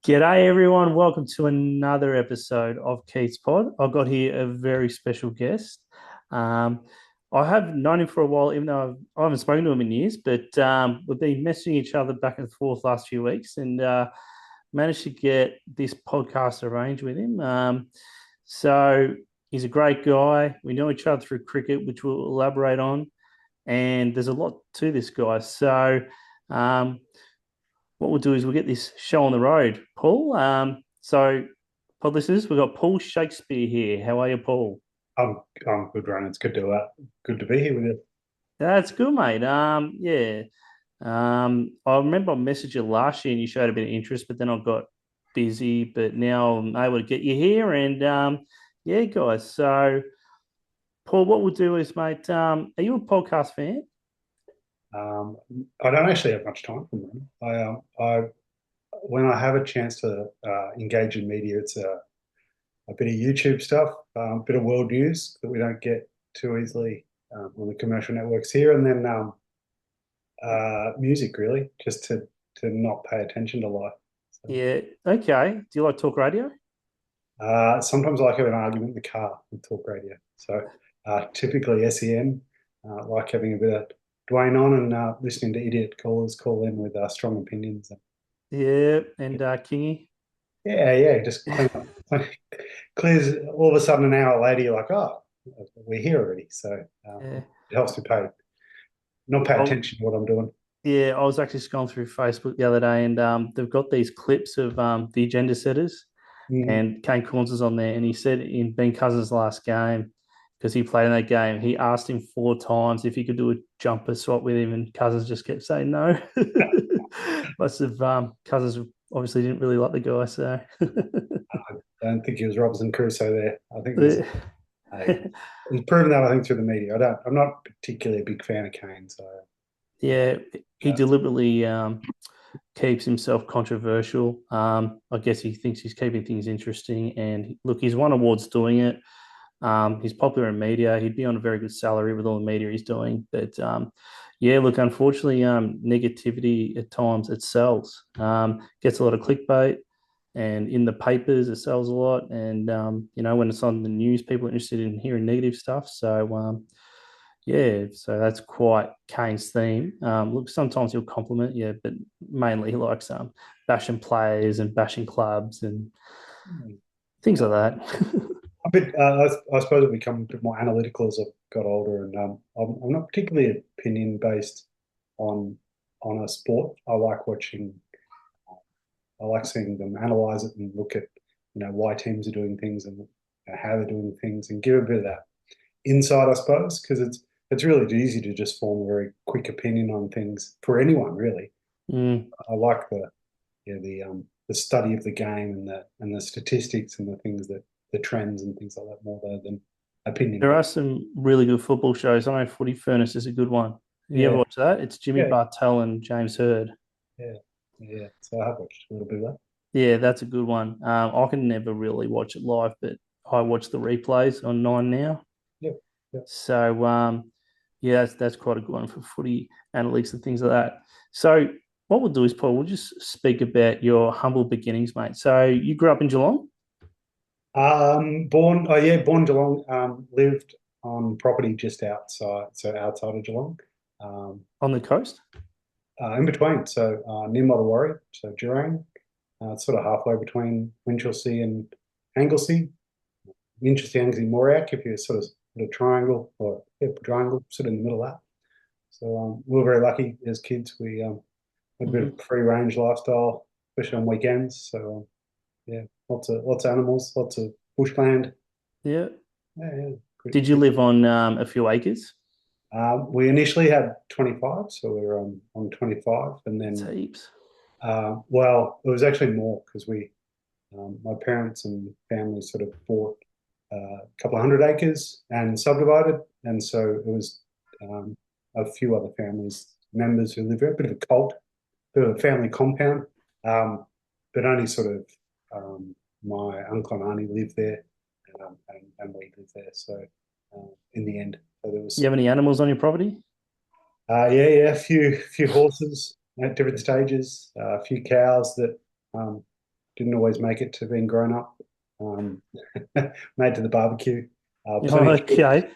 G'day, everyone. Welcome to another episode of Keith's Pod. I've got here a very special guest. Um, I have known him for a while, even though I haven't spoken to him in years, but we've been messaging each other back and forth last few weeks and managed to get this podcast arranged with him. So he's a great guy. We know each other through cricket, which we'll elaborate on. And there's a lot to this guy. So, um, what we'll do is we'll get this show on the road, Paul. So, pod listeners, we've got Paul Shakespeare here. How are you, Paul? I'm good, Ryan. It's good to be here with you. That's good, mate. Yeah. I remember I messaged you last year and you showed a bit of interest, but then I got busy. But now I'm able to get you here, and yeah, guys. So, Paul, what we'll do is, mate, are you a podcast fan? Um, I don't actually have much time for them. I when I have a chance to engage in media, it's a bit of YouTube stuff, a bit of world news that we don't get too easily on the commercial networks here, and then music really, just to not pay attention to life. So, Yeah. Okay. Do you like talk radio? sometimes I like having an argument in the car with talk radio. So typically SEN, like having a bit of Dwayne on and listening to idiot callers call in with strong opinions. Yeah. And Kingy. Yeah, yeah, just clears all of a sudden an hour later, you're like, oh, we're here already. So Yeah. it helps me not pay Oh, attention to what I'm doing. yeah, I was actually scrolling through Facebook the other day, and they've got these clips of the agenda setters, Mm. and Kane Corns is on there, and he said in Ben Cousins' last game, because he played in that game, he asked him 4 times if he could do a jumper swap with him, and Cousins just kept saying no. Must have Cousins obviously didn't really like the guy, so I don't think he was Robinson Crusoe there. I think yeah. he's proven that, I think, through the media. I'm not particularly a big fan of Kane, so Yeah, he just deliberately keeps himself controversial. I guess he thinks he's keeping things interesting. And look, he's won awards doing it. He's popular in media. He'd be on a very good salary with all the media he's doing. But yeah, look, unfortunately, negativity at times it sells. Gets a lot of clickbait, and in the papers it sells a lot. And when it's on the news, people are interested in hearing negative stuff. So yeah, so that's quite Kane's theme. Look, sometimes he'll compliment, yeah, but mainly he likes bashing players and bashing clubs and things like that. a bit. I suppose I've become a bit more analytical as I've got older, and I'm not particularly opinion based on a sport. I like seeing them analyze it and look at why teams are doing things and how they're doing things, and give a bit of that insight, I suppose, because it's really easy to just form a very quick opinion on things for anyone, really. Mm. I like the study of the game and the statistics and the things that the trends and things like that more than opinion. There are some really good football shows. I know Footy Furnace is a good one. Have you ever Yeah, watched that? It's Jimmy yeah, Bartell and James Hurd. yeah, yeah. So I have watched a little bit of that. Yeah, that's a good one. I can never really watch it live, but I watch the replays on Nine now. Yep, yep. So yeah, that's quite a good one for footy analytics and things like that. So what we'll do is, Paul, we'll just speak about your humble beginnings, mate. So you grew up in Geelong Born Geelong. Lived on property just outside, so outside of Geelong, um, on the coast. in between. So near Mottawarri, so Jurang, sort of halfway between Winchelsea and Anglesey. Winchelsea, Anglesey, Moriac, if you sort of put a triangle or triangle, sort of in the middle of that. So we were very lucky as kids. We had a bit Mm-hmm. of free range lifestyle, especially on weekends. So yeah, lots of animals, lots of bushland. Yeah. Yeah, yeah. Did you live on a few acres? We initially had 25, so we were on 25, and That's then heaps. well, it was actually more because my parents and family sort of bought a couple of hundred acres and subdivided, and so it was a few other families members who lived there, a bit of a cult, bit of a family compound, um, but only sort of my uncle and auntie lived there, and we lived there. So in the end, so there You was have any animals on your property? yeah, a few horses at different stages, a few cows that didn't always make it to being grown up. Um, made to the barbecue. Oh, Plenty of kids. okay.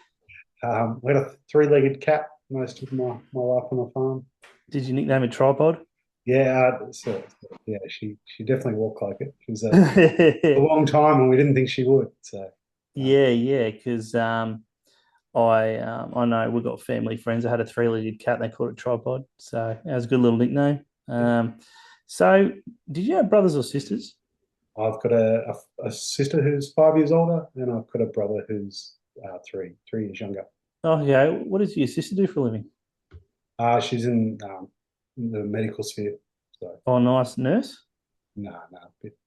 We had a three-legged cat most of my life on the farm. Did you nickname it Tripod? Yeah, yeah, she definitely walked like it. She was a long time, and we didn't think she would. So Yeah, yeah, because I know we've got family friends that had a three-legged cat. They called it Tripod, so that was a good little nickname. So did you have brothers or sisters? I've got a sister who's 5 years older, and I've got a brother who's 3 years younger. Oh, yeah. What does your sister do for a living? She's in the medical sphere, so Oh, nice nurse. no,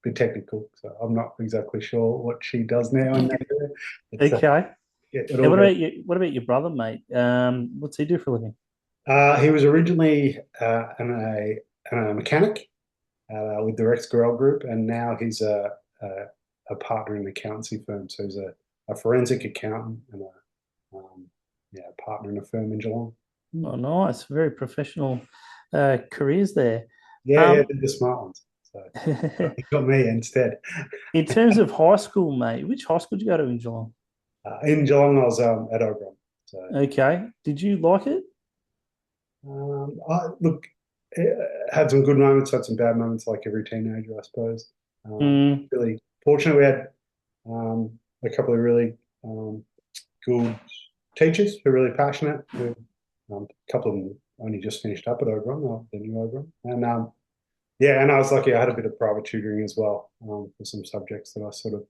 bit technical. So I'm not exactly sure what she does now in that area. It's Okay. yeah, it And all what goes. about you? What about your brother, mate? What's he do for a living? He was originally a mechanic with the Rex Gorell Group, and now he's a partner in an accountancy firm. So he's a forensic accountant and a partner in a firm in Geelong. Oh, nice. Very professional careers there. Yeah, Um, did the smart ones. So he got me instead. in terms of high school, mate, which high school did you go to in Geelong? In Geelong, I was at Oberon. So Okay. Did you like it? look, had some good moments, had some bad moments, like every teenager, I suppose. Mm, Really fortunate we had a couple of really good teachers who were really passionate. A couple of them only just finished up at Oberon, the new Oberon, and yeah, and I was lucky. I had a bit of private tutoring as well for some subjects that I sort of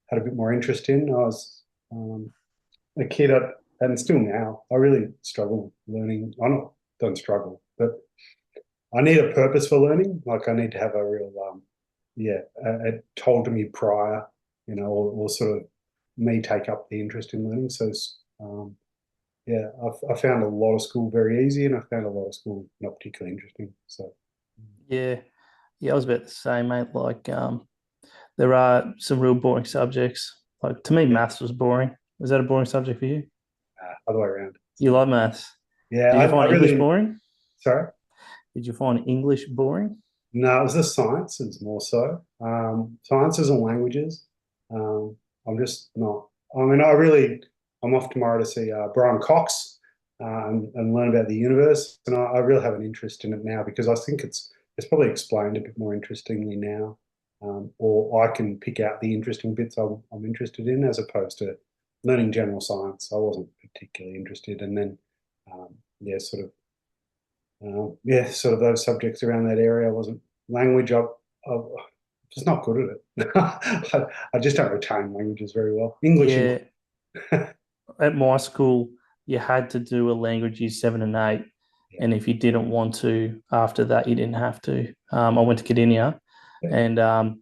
had a bit more interest in. I was um, a kid, and still now, I really struggle learning. I don't struggle, but I need a purpose for learning. Like I need to have a real, yeah, it told to me prior, or sort of me take up the interest in learning. So, yeah, I found a lot of school very easy, and I found a lot of school not particularly interesting. So, yeah. Yeah, I was about the same, mate. Like, there are some real boring subjects. Like to me, yeah, maths was boring. Was that a boring subject for you? other way around. You like maths? Yeah, Did you I find English really, boring? sorry. Did you find English boring? No, it was the sciences more so. Sciences and languages. Um, I'm just not. I mean, I'm off tomorrow to see Brian Cox and learn about the universe, and I really have an interest in it now because I think it's probably explained a bit more interestingly now, or I can pick out the interesting bits I'm interested in as opposed to learning general science. I wasn't particularly interested, and then yeah, sort of those subjects around that area. I wasn't language. I'm just not good at it. I just don't retain languages very well. English, Yeah. At my school, you had to do a language year 7 and 8. yeah, And if you didn't want to after that, you didn't have to. I went to Gdynia yeah, and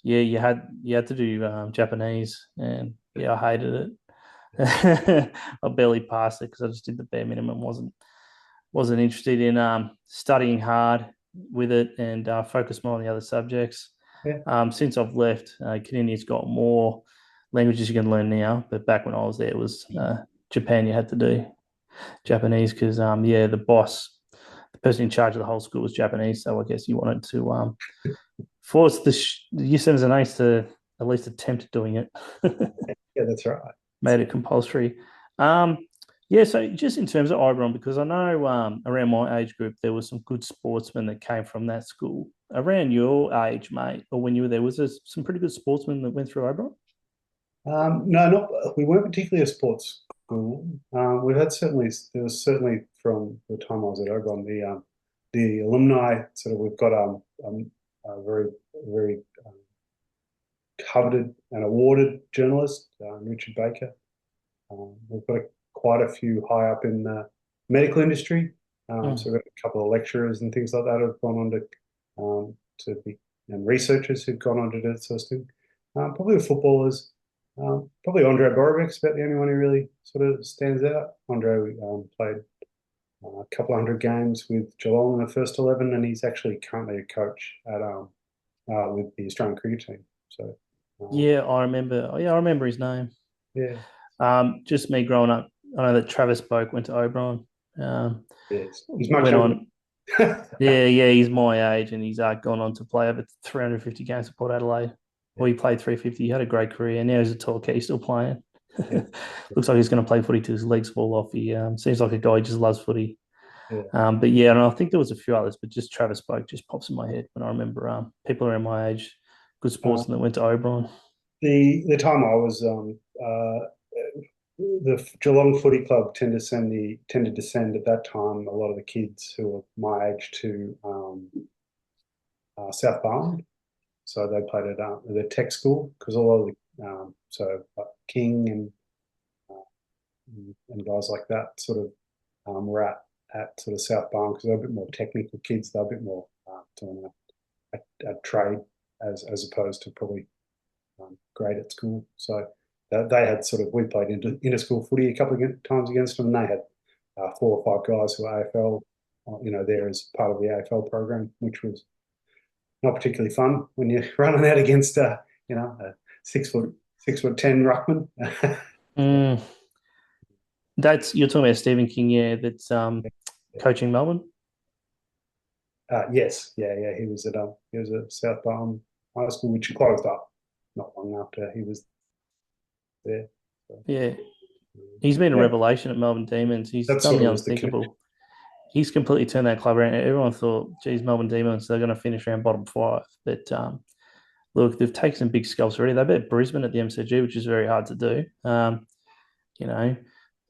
yeah, you had to do Japanese, and yeah, I hated it. I barely passed it because I just did the bare minimum. Wasn't interested in studying hard with it and focus more on the other subjects. yeah. Since I've left, Canadian's got more languages you can learn now, but back when I was there, it was Japan. You had to do Japanese because yeah, the person in charge of the whole school was Japanese, so I guess you wanted to force the year sevens and eights to at least attempt doing it. Yeah, that's right. Made it compulsory. Um, yeah, so just in terms of Oberon, because I know around my age group there was some good sportsmen that came from that school. Around your age, mate, or when you were there, was there some pretty good sportsmen that went through Oberon? No, not we weren't particularly a sports school. We've had certainly there was certainly from the time I was at Oberon the alumni sort of we've got a very coveted and awarded journalist Richard Baker. We've got quite a few high up in the medical industry. So Mm. we've got a couple of lecturers and things like that who've gone on to be and researchers who've gone on to do this sort of thing. Probably the footballers. Probably Andre Borowic's about the only one who really sort of stands out. Andre played a couple of hundred games with Geelong in the first 11, and he's actually currently a coach at with the Australian cricket team. So, Yeah, I remember. Oh, yeah, I remember his name. yeah, Just me growing up, I know that Travis Boak went to Oberon. Um, yes, he's much went younger. on. Yeah, he's my age, and he's gone on to play over 350 games for Port Adelaide. Yeah, Well, he played 350. He had a great career. Now he's a tall kid, he's still playing. yeah, Looks like he's going to play footy till his legs fall off. He seems like a guy who just loves footy. yeah. But yeah, and I think there was a few others, but just Travis Boak just pops in my head when I remember people around my age, good Uh, sportsmen that went to Oberon. the time I was the Geelong Footy Club tended to send at that time a lot of the kids who were my age to South Barn. So they played at the tech school because a lot of the King and guys like that sort of were at sort of South Barn because they're a bit more technical kids. They're a bit more doing a trade as opposed to probably grade at school. So they had sort of we played inter school footy a couple of times against them, and they had 4 or 5 guys who were AFL, there as part of the AFL program, which was not particularly fun when you're running out against a 6'10" ruckman. Mm, that's you're talking about Stephen King, yeah. That's coaching Melbourne. Yes, yeah. He was at South Barn High School, which closed up not long after he was there. So, Yeah, he's been a yeah, revelation at Melbourne Demons. He's that done sort the of was the connection. unthinkable. He's completely turned that club around. Everyone thought, geez, Melbourne Demons, they're going to finish around bottom 5. But look, they've taken some big scalps already. They beat Brisbane at the MCG, which is very hard to do. You know,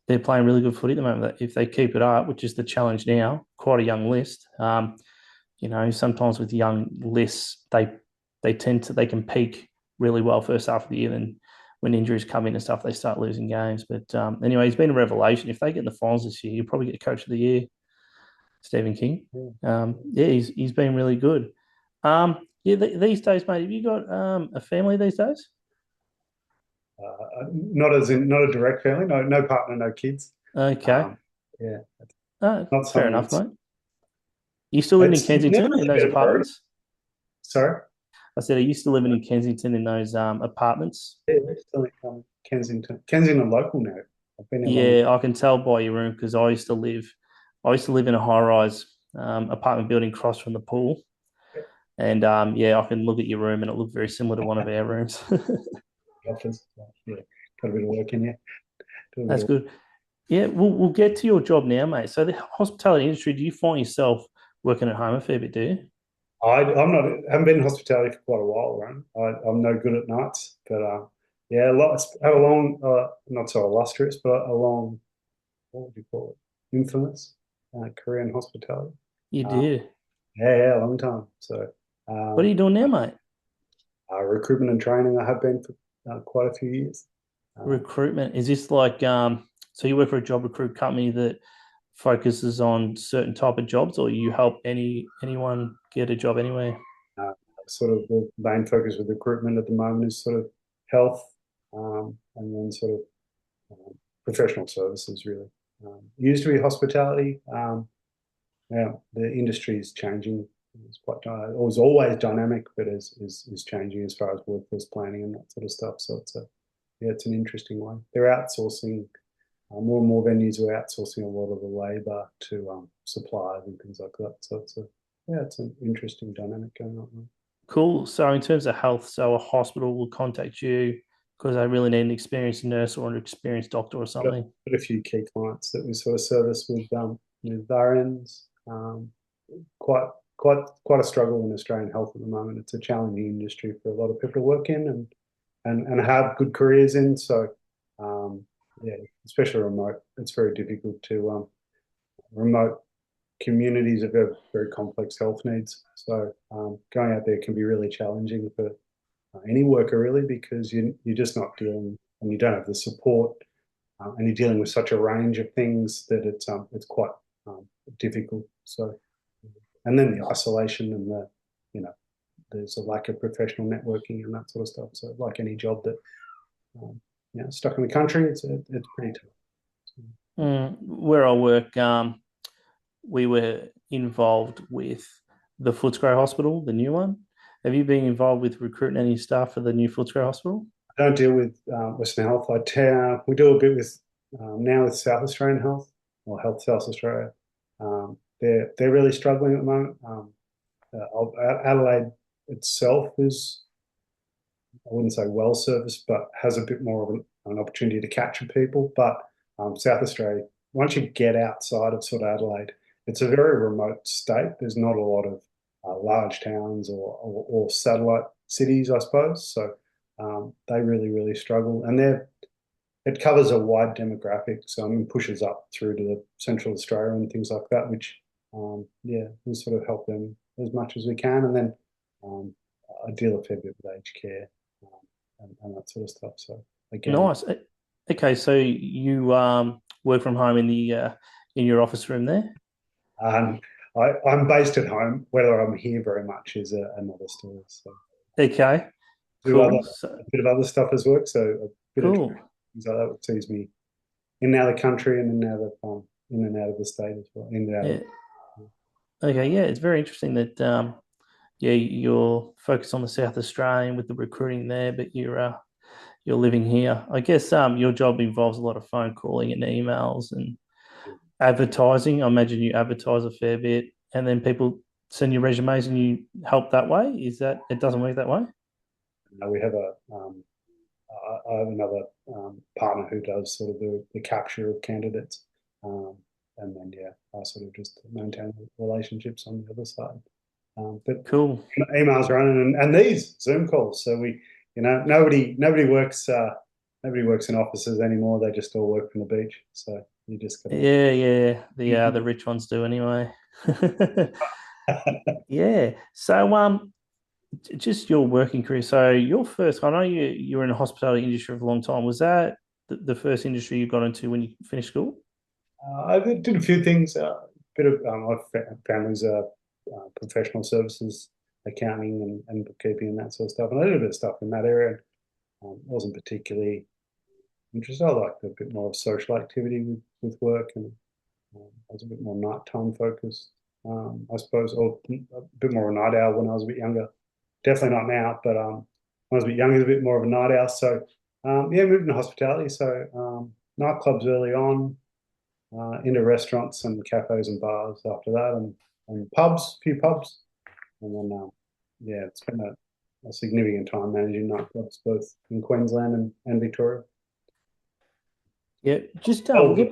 they're playing really good footy at the moment. If they keep it up, which is the challenge now, quite a young list. Sometimes with young lists, they can peak really well first half of the year. Then when injuries come in and stuff, they start losing games. But anyway, he's been a revelation. If they get in the finals this year, he'll probably get Coach of the Year, Stephen King. Yeah. Yeah, he's been really good. Yeah, these days, mate, have you got a family these days? Not a direct family, no partner, no kids. Okay. Um, yeah, not Fair something enough, that's mate. You still living in it's never Kensington in really those been a priority. apartments? Sorry. I said, are you still living in Kensington in those apartments? Yeah, we're still in Kensington local now. I've been here long. Yeah, I can tell by your room because I used to live in a high rise apartment building across from the pool, and yeah, I can look at your room and it looked very similar to one of our rooms. Office. Yeah, got a bit of work in here. Do a bit That's of good. Yeah, we'll get to your job now, mate. So the hospitality industry, do you find yourself working at home a fair bit, do you? I'm not haven't been in hospitality for quite a while, right? I'm no good at nights, but yeah, had a long, not so illustrious, but a long, what would you call it? Infamous career in hospitality. You Uh, did. yeah, a long time. So What are um, you doing now, mate? recruitment and training, I have been for quite a few years. Um, Recruitment. Is this like so you work for a job recruit company that focuses on certain type of jobs, or you help anyone get a job anywhere? uh, Sort of the main focus with recruitment at the moment is sort of health, and then sort of professional services, really. Used to be hospitality. Yeah, the industry is changing. It's quite it was always dynamic, but is changing as far as workforce planning and that sort of stuff. So it's an interesting one. They're outsourcing. More and more venues are outsourcing a lot of the labour to suppliers and things like that. So it's an interesting dynamic going on. Cool. So in terms of health, so a hospital will contact you because they really need an experienced nurse or an experienced doctor or something. Got a few key clients that we sort of service with RNs. Quite quite a struggle in Australian health at the moment. It's a challenging industry for a lot of people to work in and have good careers in. So yeah, especially remote, it's very difficult to remote communities have got very complex health needs. So going out there can be really challenging for any worker really because you're just not dealing and you don't have the support and you're dealing with such a range of things that it's quite difficult. So and then the isolation and you know there's a lack of professional networking and that sort of stuff. So like any job that um, stuck in the country, it's pretty tough. So, Where I work, we were involved with the Footscray Hospital, the new one. Have you been involved with recruiting any staff for the new Footscray Hospital? I don't deal with Western Health. We do a bit with now with South Australian Health or Health South Australia. they're really struggling at the moment. Adelaide itself is, I wouldn't say well serviced, but has a bit more of an opportunity to capture people. But South Australia, once you get outside of sort of Adelaide, it's a very remote state. There's not a lot of large towns or satellite cities, I suppose. So they really, really struggle. And it covers a wide demographic. So I mean, pushes up through to the Central Australia and things like that, which, yeah, we sort of help them as much as we can. And then um, I deal a fair bit with aged care and that sort of stuff. So again, Nice. Okay, so you work from home in your office room there? um, I'm based at home. Whether I'm here very much is another story. So Okay, do cool. So, a bit of other stuff as work. So a bit of cool. things like that sees me in and out of the country and in and out of the state as well. In and out of Yeah. Okay, yeah, it's very interesting that yeah, you're focused on the South Australian with the recruiting there, but you're living here. I guess your job involves a lot of phone calling and emails and advertising. I imagine you advertise a fair bit, and then people send you resumes and you help that way. Is that it doesn't work that way? we have I have another partner who does sort of the capture of candidates, um, and then yeah, I sort of just maintain relationships on the other side. But Cool. emails running and these Zoom calls. So nobody works in offices anymore. They just all work from the beach. So you just gotta. Yeah, yeah. The rich ones do anyway. Yeah. So just your working career. So your first, I know you were in the hospitality industry for a long time. Was that the first industry you got into when you finished school? I did a few things. Bit of my family's professional services, accounting and bookkeeping and that sort of stuff. And I did a bit of stuff in that area. Wasn't particularly interested. I liked a bit more of social activity with work, and I was a bit more nighttime focused, I suppose, or a bit more of a night owl when I was a bit younger. Definitely not now, but when I was a bit younger, I was a bit more of a night owl. So yeah, moved into hospitality. So nightclubs early on, into restaurants and cafes and bars after that, and pubs, a few pubs, and then yeah, spent a significant time managing nightclubs both in Queensland and Victoria. Yeah. Just Oh, we'll get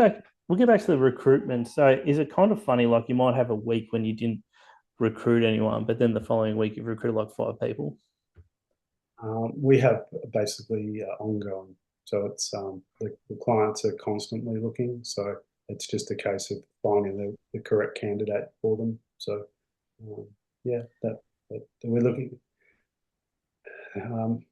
back to the recruitment. So is it kind of funny, like you might have a week when you didn't recruit anyone, but then the following week you've recruited like five people? we have basically ongoing. So it's the clients are constantly looking. So it's just a case of finding the correct candidate for them. So yeah, that we're looking. Um,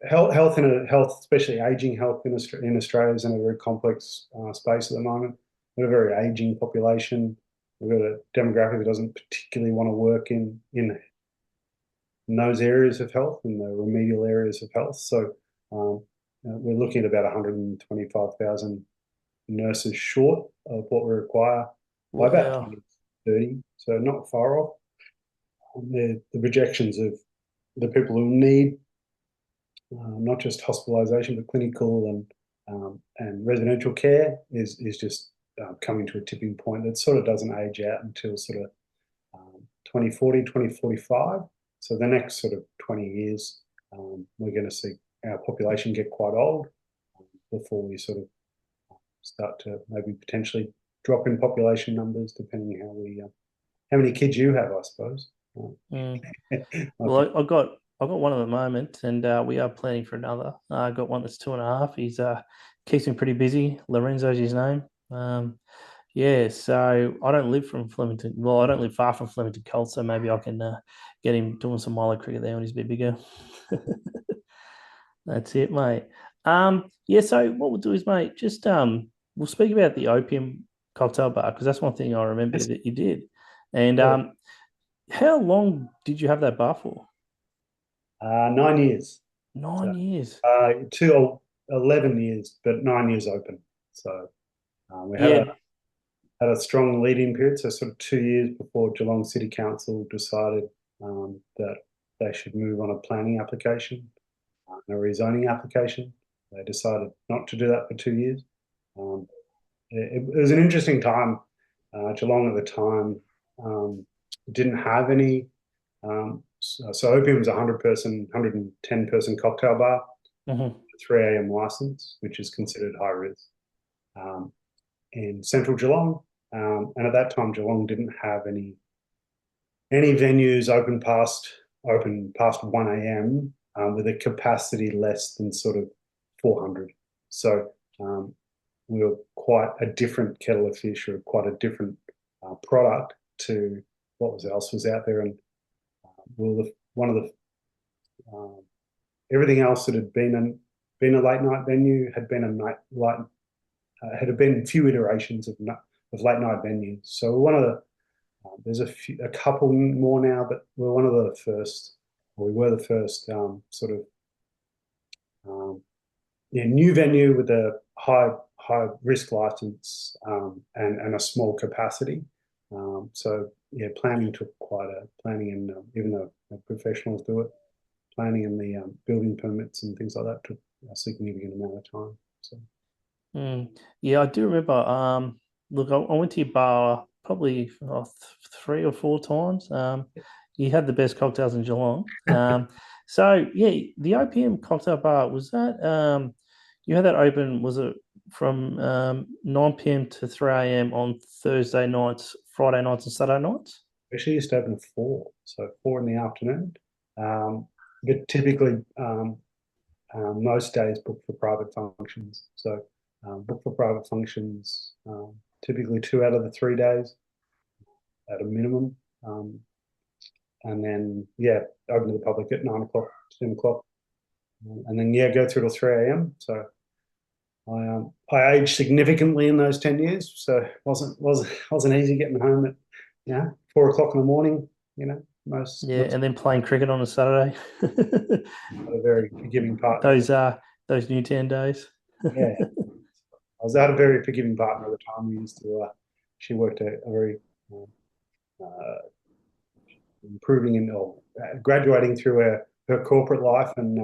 health, especially aging health in Australia, is in a very complex space at the moment. We've got a very aging population. We've got a demographic that doesn't particularly want to work in those areas of health, in the remedial areas of health. So we're looking at about 125,000 nurses short of what we require by about Wow. 2030. So not far off. The projections of the people who need not just hospitalisation but clinical and residential care is just coming to a tipping point. It sort of doesn't age out until sort of 2040, 2045. So the next sort of 20 years, we're going to see our population get quite old before we sort of start to maybe potentially drop in population numbers, depending how many kids you have, I suppose. Mm. Well, I got one at the moment, and we are planning for another. I got one that's 2.5. He's keeps me pretty busy. Lorenzo's his name. Yeah, so I don't live from Flemington. Well, I don't live far from Flemington Colt, so maybe I can get him doing some Milo cricket there when he's a bit bigger. That's it, mate. Yeah. So what we'll do is, mate, just we'll speak about the Opium Cocktail Bar because that's one thing I remember Yes, that you did. And sure. how long did you have that bar for? 9 years. So 9 years. to 11 years, but 9 years open. So we Yeah. had a strong lead-in period. So sort of 2 years before Geelong City Council decided that they should move on a planning application and a rezoning application. They decided not to do that for 2 years. It was an interesting time. Geelong at the time didn't have any. So Opium was a 100-person, 110-person cocktail bar, Hmm. 3 a.m. license, which is considered high risk, um, in central Geelong. And at that time, Geelong didn't have any venues open past 1 a.m. With a capacity less than sort of 400. So we were quite a different kettle of fish, or quite a different product to what else was out there. And we were one of the um, everything else that had been a late night venue had been a night light had been few iterations of late night venues. So one of the there's a couple more now, but we're one of the first, or we were the first sort of new venue with a high risk license, and a small capacity. So yeah, planning, and even though professionals do it, planning and the building permits and things like that took a significant amount of time. So Mm. Yeah, I do remember. Look, I went to your bar probably 3 or 4 times. You had the best cocktails in Geelong. So yeah, the OPM cocktail bar was that. You had that open. Was it from 9 p.m. to 3 a.m. on Thursday nights, Friday nights, and Saturday nights? actually used to open at 4, so 4 in the afternoon. Um, but typically, most days booked for private functions. So booked for private functions, typically 2 out of the 3 days at a minimum. And then, yeah, open to the public at 9 o'clock, 10 o'clock. And then, yeah, go through till 3 a.m. So I aged significantly in those 10 years. So it wasn't easy getting home at, 4 o'clock in the morning, Yeah, most and then playing cricket on a Saturday. had a very forgiving partner. Those Newtown days. Yeah, I was at a very forgiving partner at the time. We used to, she worked a very uh, improving and or graduating through her corporate life, and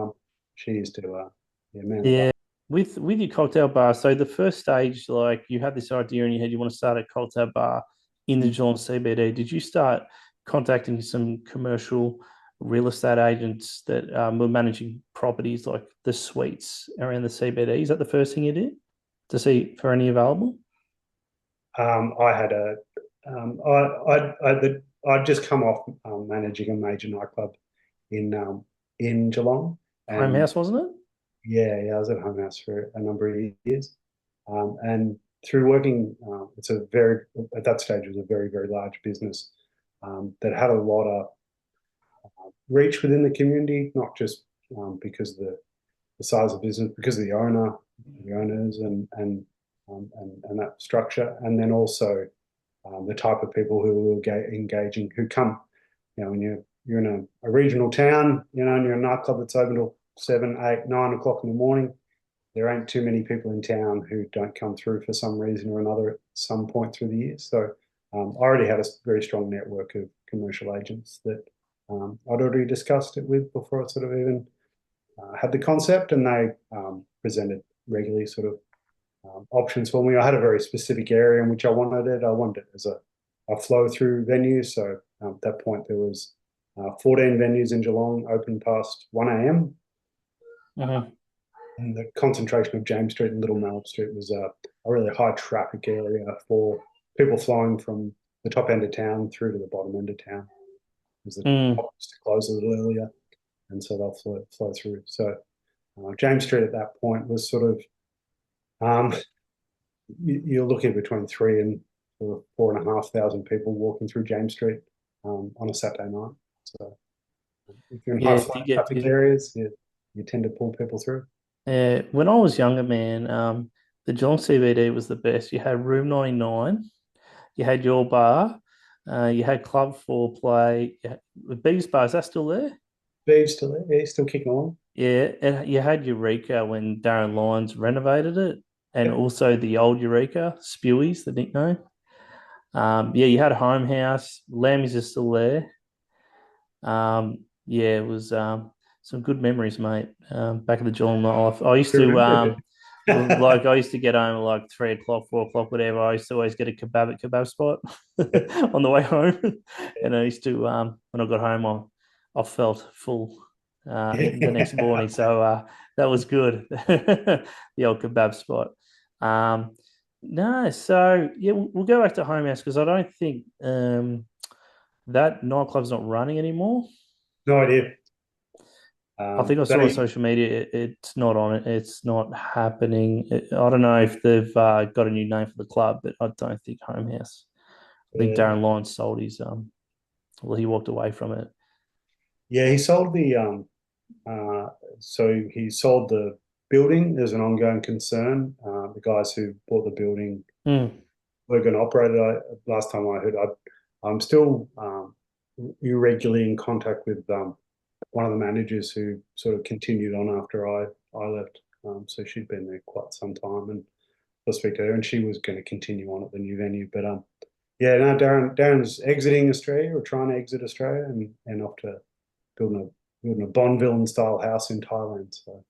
she used to, yeah, man, Yeah, with your cocktail bar. So the first stage, like you had this idea in your head, you want to start a cocktail bar in the Geelong CBD. Did you start contacting some commercial real estate agents that were managing properties like the suites around the CBD? Is that the first thing you did to see for any available? I had a, I'd just come off managing a major nightclub in Geelong, Home and house, wasn't it? yeah, I was at Home House for a number of years, and through working, it's a very at that stage it was a very very large business that had a lot of reach within the community, not just because of the size of the business, because of the owners, and that structure, and then also the type of people who were engaging, who come, when you're in a regional town, and you're a nightclub that's open till 7, 8, 9 o'clock in the morning. There ain't too many people in town who don't come through for some reason or another at some point through the year. So I already had a very strong network of commercial agents that I'd already discussed it with before I sort of even had the concept, and they presented regularly sort of options for me. I had a very specific area in which I wanted it. I wanted it as a flow through venue. So at that point, there was 14 venues in Geelong open past 1 a.m. Mm-hmm. And the concentration of James Street and Little Melbourne Street was a really high traffic area for people flowing from the top end of town through to the bottom end of town. Because the Mm. top used to close a little earlier, and so they'll flow through. So James Street at that point was sort of um, you're looking between 4,500 people walking through James Street on a Saturday night. So if you're in high Yeah, flow you get traffic areas, you tend to pull people through. when I was younger, man, the Geelong CBD was the best. You had Room 99, you had your bar, you had Club Foreplay, the Bees Bar, is that still there? Bee's still there, yeah, still kicking along. Yeah, and you had Eureka when Darren Lyons renovated it, and Yep. also the old Eureka, Spewies, the nickname. Yeah, you had Home House, Lambie's is still there. Yeah, it was some good memories, mate. Back in the Geelong life, I used You to remember it? Like I used to get home at like 3 o'clock, 4 o'clock, whatever. I used to always get a kebab at kebab spot on the way home, and I used to when I got home, I felt full the next morning. So that was good. The old kebab spot. Um, no, so yeah, we'll go back to Home House because I don't think that nightclub's not running anymore. No idea. I think I saw on They social media it's not on it. It's not happening. I don't know if they've got a new name for the club, but I don't think Home House. I think uh, Darren Lyons sold his well, he walked away from it. yeah, he sold the uh, so he sold the building. There's an ongoing concern. The guys who bought the building Mm, were going to operate it. Last time I heard, I'm still irregularly in contact with one of the managers who sort of continued on after I left. So she'd been there quite some time, and I speak to her, and she was going to continue on at the new venue. But yeah, no, Darren's exiting Australia or trying to exit Australia, and off to building a Bond villain style house in Thailand. So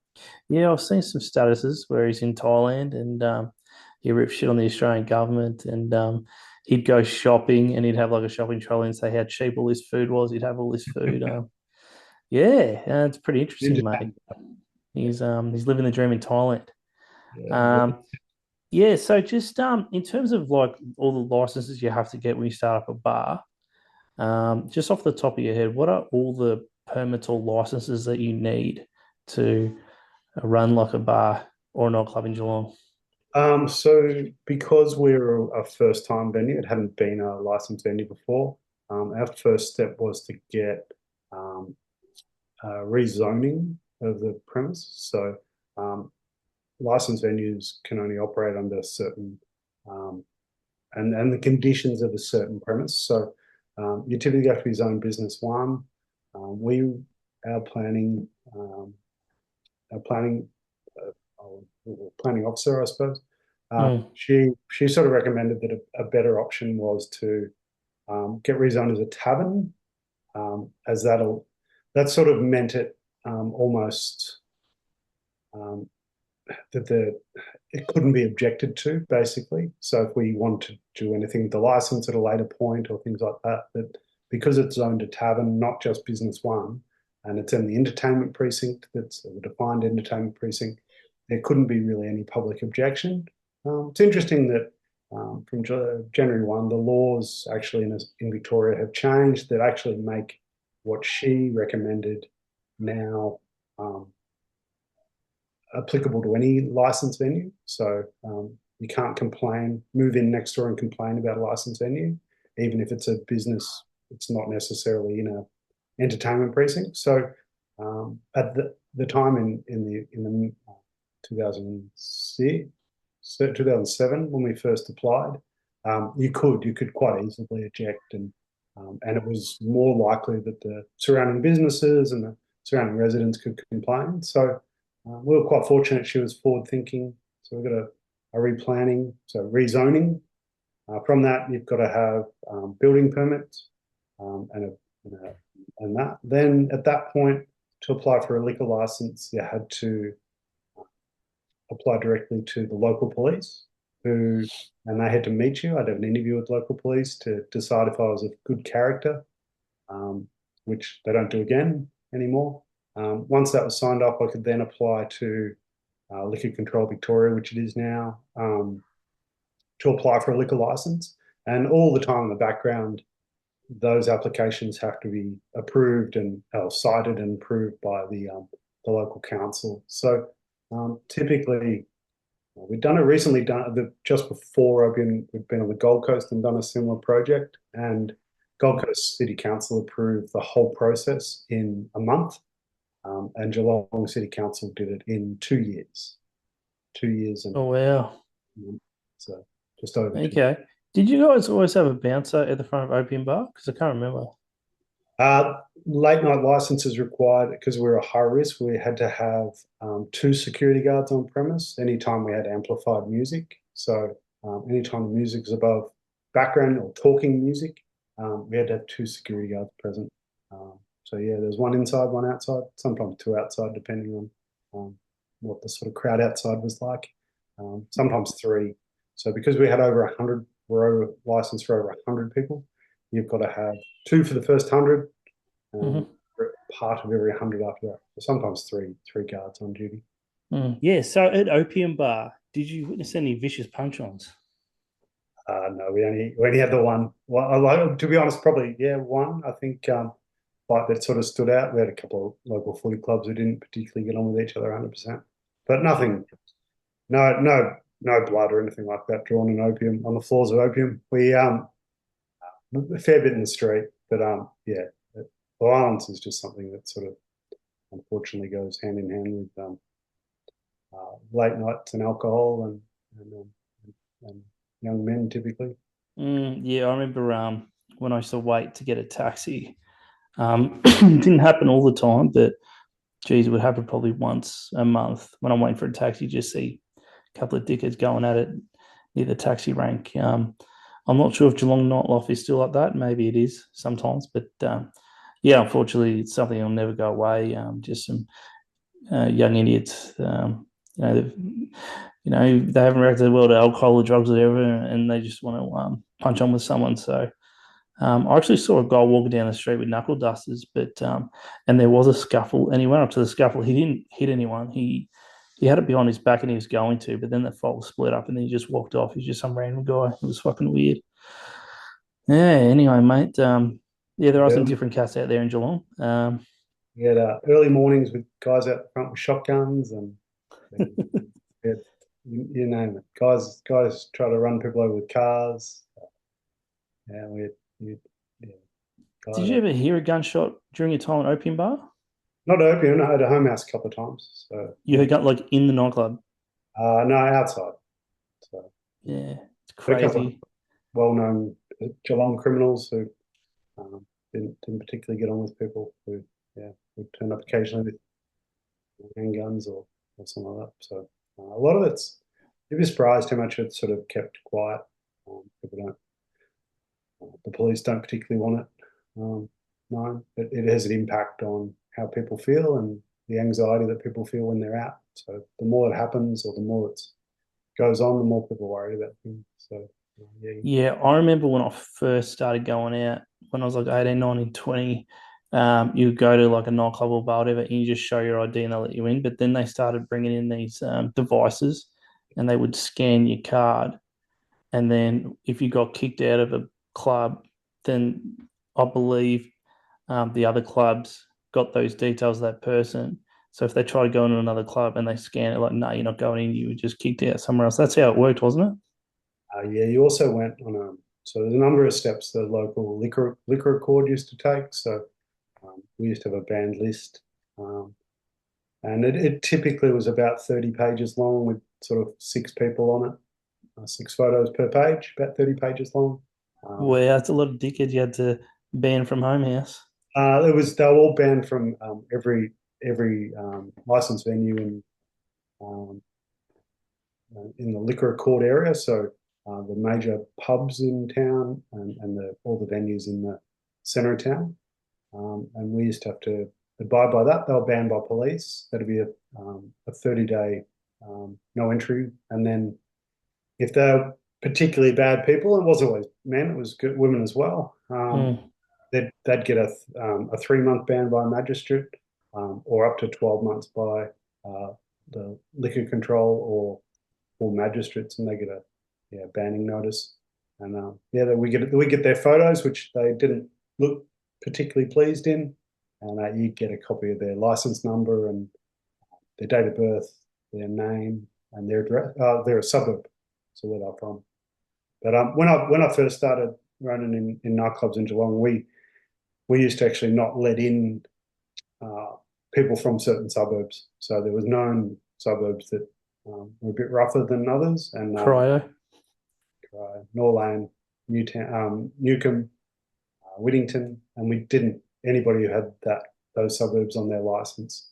yeah, I've seen some statuses where he's in Thailand and he rips shit on the Australian government and he'd go shopping and he'd have like a shopping trolley and say how cheap all this food was. He'd have all this food. Yeah, it's pretty interesting, mate. entertainment, He's living the dream in Thailand. yeah, Um, yeah, so just in terms of like all the licenses you have to get when you start up a bar, just off the top of your head, what are all the permits or licenses that you need to run like a bar or a nightclub in Geelong? So because we're a first time venue, it hadn't been a licensed venue before. Our first step was to get um, rezoning of the premise. So um, licensed venues can only operate under certain um, and the conditions of a certain premise. So you typically have to be zone business one. We our planning um, our planning officer, I suppose. Mm. She sort of recommended that a better option was to get rezoned as a tavern, as that sort of meant it almost um, that it couldn't be objected to, basically. So if we want to do anything with the license at a later point or things like that, that because it's zoned a tavern, not just business one, and it's in the entertainment precinct, that's a defined entertainment precinct, there couldn't be really any public objection. It's interesting that from January 1, the laws actually in Victoria have changed that actually make what she recommended now applicable to any licensed venue. So you can't move in next door and complain about a licensed venue, even if it's a business. It's not necessarily in a entertainment precinct. So at the time in the 2006, 2007 when we first applied, you could quite easily eject and it was more likely that the surrounding businesses and the surrounding residents could complain. So we were quite fortunate she was forward thinking. So we've got a replanning, so rezoning. From that, you've got to have building permits and that. Then at that point, to apply for a liquor license, you had to apply directly to the local police, and they had to meet you. I'd have an interview with local police to decide if I was of good character, which they don't do again anymore. Once that was signed off, I could then apply to Liquor Control Victoria, which it is now, to apply for a liquor license. And all the time in the background, those applications have to be approved and cited and approved by the local council. So typically, we've done it recently. Just before we've been on the Gold Coast and done a similar project, and Gold Coast City Council approved the whole process in a month, and Geelong City Council did it in 2 years. 2 years and Oh wow. so just over two. Okay. Did you guys always have a bouncer at the front of Opium Bar? Because I can't remember. Uh, Late night licenses required because we're a high risk. We had to have two security guards on premise anytime we had amplified music. So anytime the music is above background or talking music, we had to have two security guards present. So yeah, there's one inside, one outside, sometimes two outside, depending on what the sort of crowd outside was like. sometimes three. So because we had over 100, we're over licensed for over 100 people. You've got to have two for the first 100, Hmm. part of every 100 after that. Sometimes three guards on duty. Yeah. So at Opium Bar, did you witness any vicious punch-ons? No, we only had the one. Well, to be honest, probably yeah, one. I think like that sort of stood out. We had a couple of local footy clubs who didn't particularly get on with each other 100%, but nothing. No blood or anything like that drawn in opium on the floors of opium. We a fair bit in the street, but yeah, violence is just something that sort of unfortunately goes hand in hand with late nights and alcohol and young men typically. Yeah, I remember when I used to wait to get a taxi. It didn't happen all the time, but geez, it would happen probably once a month when I'm waiting for a taxi. Just see a couple of dickheads going at it near the taxi rank. I'm not sure if Geelong nightlife is still like that. Maybe it is sometimes, but yeah, unfortunately, it's something that'll never go away. Just some young idiots. They haven't reacted well to alcohol or drugs or whatever, and they just want to punch on with someone. So I actually saw a guy walking down the street with knuckle dusters, but and there was a scuffle, and he went up to the scuffle. He didn't hit anyone. He had it behind his back, and he was going to, but then the fight was split up, and then he just walked off. He's just some random guy. It was fucking weird. Yeah. Anyway, mate. Yeah, there are some Yeah, different cats out there in Geelong. we had early mornings with guys out the front with shotguns and we had, you name it. Guys try to run people over with cars. Yeah, yeah, Did guys. you ever hear a gunshot during your time at Opium Bar? Not opium. I had a home house a couple of times. So You heard gun like in the nightclub? no, outside. So Yeah, it's had a couple of crazy. well-known Geelong criminals who didn't particularly get on with people who yeah would turn up occasionally with handguns or something like that. So a lot of it's you'd be surprised how much it's sort of kept quiet. People don't the police don't particularly want it known, but it has an impact on how people feel and the anxiety that people feel when they're out. So the more it happens or the more it goes on, the more people worry about things. So yeah, Yeah, I remember when I first started going out, when I was like 18, 19, 20, you go to like a nightclub or bar, whatever, and you just show your ID and they'll let you in. But then they started bringing in these devices and they would scan your card. And then if you got kicked out of a club, then I believe the other clubs got those details of that person. So if they try to go into another club and they scan it, like, no, you're not going in, you were just kicked out somewhere else. That's how it worked, wasn't it? yeah. You also went on a so there's a number of steps the local liquor accord used to take. So we used to have a banned list, um, and it typically was about 30 pages long with sort of six people on it, six photos per page, about 30 pages long. Um, Well, that's a lot of dickheads you had to ban from home house. they were all banned from every licensed venue um, in the liquor court area. So the major pubs in town and all the venues in the centre of town. And we used to have to abide by that. They were banned by police. That'd be a 30-day no entry. And then if they're particularly bad people, it was always men, it was good, women as well. Mm. They'd get a 3-month ban by a magistrate or up to 12 months by the liquor control or magistrates, and they get a banning notice. And yeah, we get their photos, which they didn't look particularly pleased in, and you get a copy of their license number and their date of birth, their name, and their address. They're a suburb, so where they're from. But when I first started running in nightclubs in Geelong, we used to actually not let in uh, people from certain suburbs. So there was known suburbs that were a bit rougher than others, and Cryo. Norlane, Newcomb, Whittington, and we didn't. Anybody who had those suburbs on their license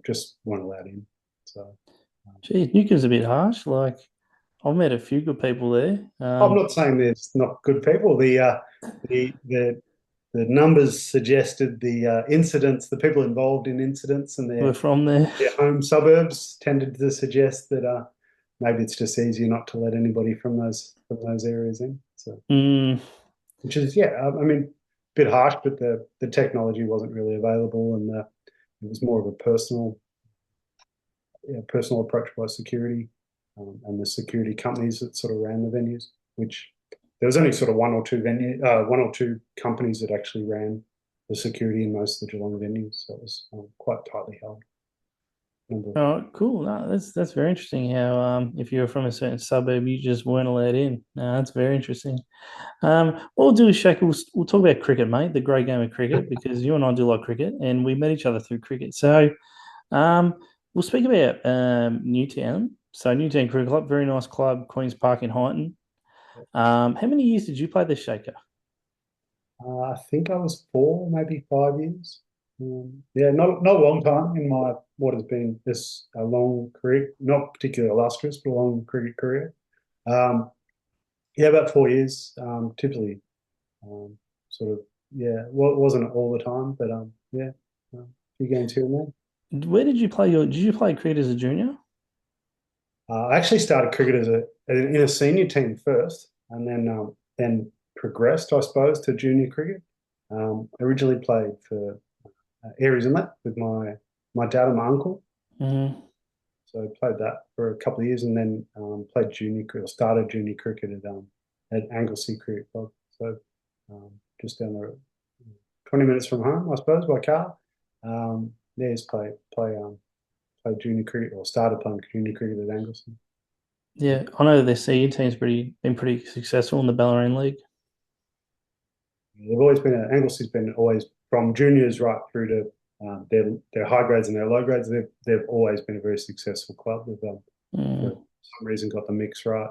just weren't allowed in. So Geez, Newcombe's a bit harsh. Like, I've met a few good people there. I'm not saying there's not good people. The the the numbers suggested the incidents, the people involved in incidents, and We're from there. their home suburbs tended to suggest that maybe it's just easier not to let anybody from those areas in. So, Mm. which is yeah, I mean, a bit harsh, but the technology wasn't really available, and it was more of a personal approach by security and the security companies that sort of ran the venues. Which there was only sort of one or two companies that actually ran the security in most of the Geelong venues, so it was quite tightly held. Number. Oh, cool. No, that's very interesting. How if you're from a certain suburb, you just weren't allowed in. No, that's very interesting. What we'll do is, Shaq, we'll talk about cricket, mate, the great game of cricket, because you and I do like cricket, and we met each other through cricket. So, um, we'll speak about Newtown. So, Newtown Cricket Club, very nice club, Queens Park in Highton. How many years did you play this, Shaker? I think I was 4, maybe 5 years. Yeah, not a long time in my what has been this a long career, not particularly illustrious, but a long cricket career. Um, yeah, about 4 years. Typically, um, sort of yeah, well, it wasn't all the time, but yeah, a few games here and there. Where did you play your? Did you play cricket as a junior? I actually started cricket as in a senior team first, and then progressed, I suppose, to junior cricket. Originally played for Aries Inlet with my dad and my uncle. Mm-hmm. So I played that for a couple of years, and then played junior cricket, or started junior cricket at Anglesey Cricket Club. So just down the 20 minutes from home, I suppose, by car. Yeah, just played junior cricket, or started playing junior cricket at Anglesey. Yeah, I know their senior team's been pretty successful in the Ballerine League. They've always been Anglesey's been always from juniors right through to their high grades and their low grades. They've always been a very successful club. They've for Mm. some reason got the mix right.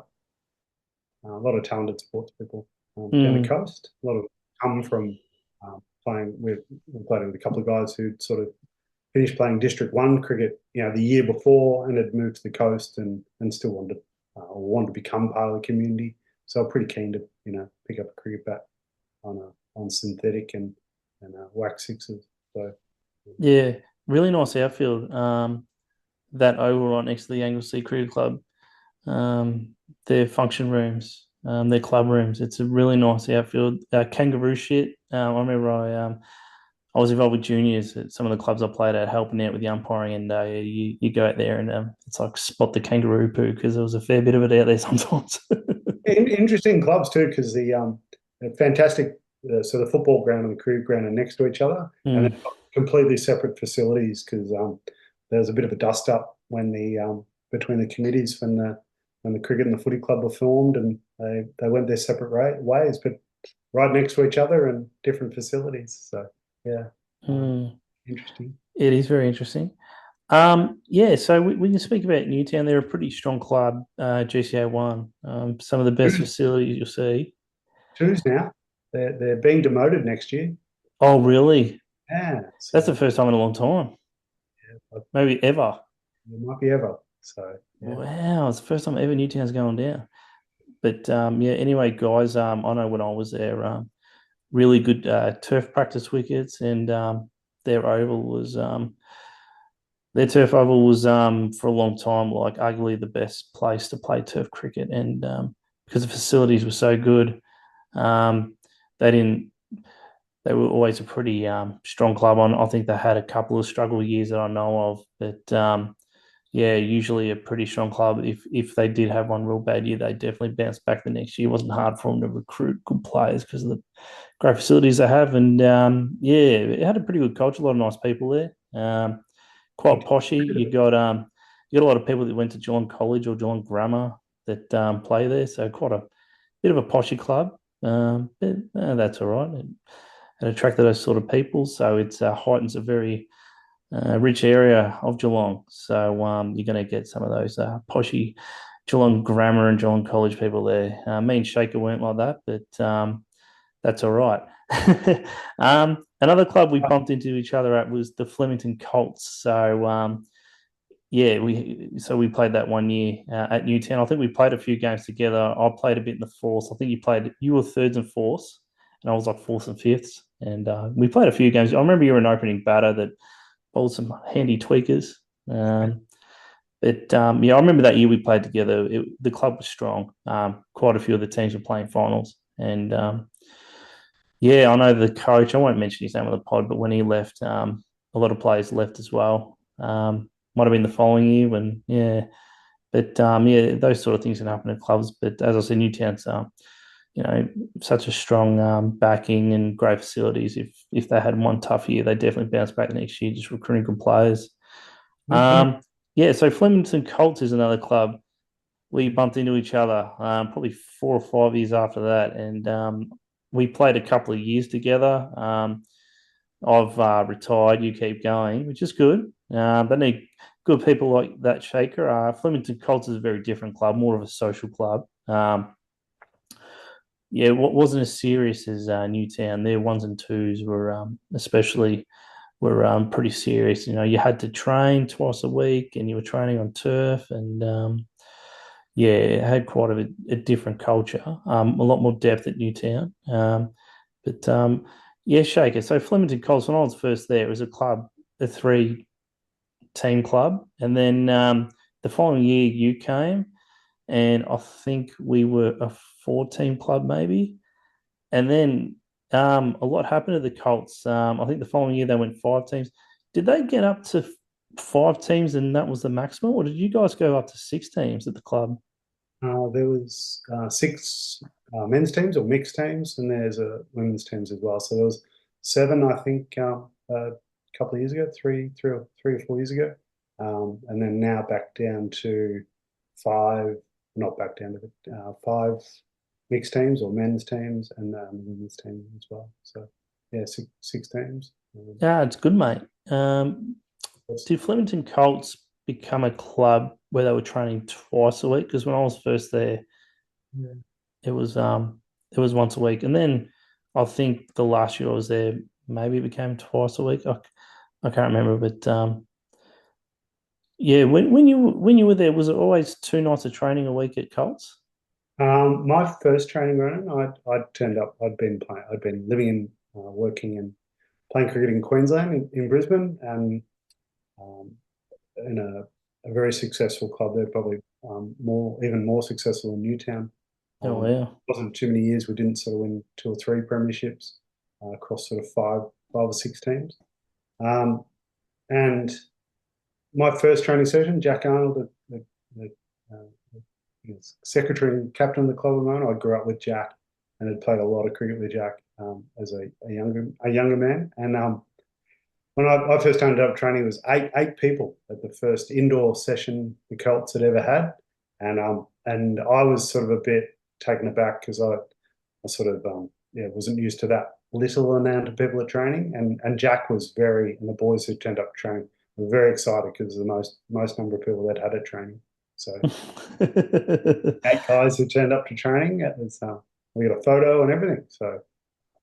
A lot of talented sports people down the Mm. coast. A lot of come from playing with we played with a couple of guys who sort of finished playing District One cricket, the year before, and had moved to the coast and still wanted to become part of the community. So I'm pretty keen to pick up a cricket bat on synthetic and wax sixes. So Yeah, really nice outfield. That oval right next to the Anglesey Cricket Club, their function rooms, their club rooms. It's a really nice outfield. Kangaroo shit. I remember I was involved with juniors at some of the clubs I played at, helping out with the umpiring, and you go out there and it's like spot the kangaroo poo because there was a fair bit of it out there sometimes. interesting clubs too, because the fantastic. So the football ground and the cricket ground are next to each other, and Mm. they've got completely separate facilities because there was a bit of a dust up when the between the committees when the cricket and the footy club were formed, and they went their separate ways, but right next to each other and different facilities. So yeah, um, Mm. interesting. It is very interesting. Yeah, so we can speak about Newtown. They're a pretty strong club, GCA one. Some of the best Twos, facilities you'll see. twos now. They're being demoted next year. Oh, really? Yeah, That's the so first time in a long time, yeah, maybe ever. it might be ever. So yeah. Wow, it's the first time ever Newtown's going down. But yeah, anyway, guys, I know when I was there, really good turf practice wickets, and their oval was their turf oval was for a long time like arguably the best place to play turf cricket, and because the facilities were so good, um, they didn't. They were always a pretty strong club. I think they had a couple of struggle years that I know of, but yeah, usually a pretty strong club. If they did have one real bad year, they definitely bounced back the next year. It wasn't hard for them to recruit good players because of the great facilities they have, and yeah, it had a pretty good culture. A lot of nice people there. Quite poshy. You got a lot of people that went to Geelong College or Geelong Grammar that play there, so quite a bit of a poshy club. But that's all right. It attracted those sort of people. So it's Highton's a very rich area of Geelong. So you're going to get some of those poshy Geelong Grammar and Geelong College people there. Me and Shaker weren't like that, but that's all right. Another club we bumped into each other at was the Flemington Colts. So yeah, we played that one year at Newtown. I think we played a few games together. I played a bit in the fourth. I think you were thirds and fourths, and I was like fourths and fifths. And we played a few games. I remember you were an opening batter that bowled some handy tweakers. Um, But yeah, I remember that year we played together. The club was strong. Quite a few of the teams were playing finals, and yeah, I know the coach. I won't mention his name on the pod, but when he left, a lot of players left as well. Might have been the following year when, yeah. But yeah, those sort of things can happen at clubs. But as I said, Newtown's you know, such a strong backing and great facilities. If they had one tough year, they definitely bounce back the next year, just recruiting good players. Okay. Yeah, so Flemington Colts is another club. We bumped into each other probably 4 or 5 years after that, and we played a couple of years together. I've retired. You keep going, which is good. But need good people like that. Shaker. Flemington Colts is a very different club, more of a social club. Yeah, what wasn't as serious as Newtown. Their ones and twos were especially were pretty serious. You know, you had to train twice a week, and you were training on turf, and yeah, it had quite a different culture. A lot more depth at Newtown. But yeah, Shaker. So Flemington Colts, when I was first there, it was a club, a three-team club, and then the following year you came, and I think we were a four-team club maybe. And then a lot happened to the Colts. I think the following year they went 5 teams. Did they get up to 5 teams and that was the maximum, or did you guys go up to 6 teams at the club? There was six men's teams or mixed teams, and there's a women's teams as well. So there was seven, I think, a couple of years ago, 3 or 4 years ago, and then now back down to five, not back down to five mixed teams or men's teams, and women's teams as well. So yeah, six teams. Yeah, it's good, mate. Yes. Did Flemington Colts become a club where they were training twice a week? Because when I was first there, Yeah. it was it was once a week, and then I think the last year I was there, maybe it became twice a week. I can't remember, but yeah, when you were there, was it always 2 nights of training a week at Colts? My first training run, I'd turned up. I'd been playing. I'd been living in, working and playing cricket in Queensland, in Brisbane, and um, in a very successful club there, probably even more successful in Newtown. Oh It wow. wasn't too many years we didn't sort of win two or three premierships across sort of five or six teams. Um, and my first training session, Jack Arnold, the secretary and captain of the club at the moment, I grew up with Jack and had played a lot of cricket with Jack as a younger man. And when I first started up training, it was eight people at the first indoor session the Celts had ever had, and I was sort of a bit taken aback because I sort of yeah, wasn't used to that little amount of people at training, and Jack was and the boys who turned up to training were very excited because of the most number of people that had at training. So 8 guys who turned up to training. We got a photo and everything. So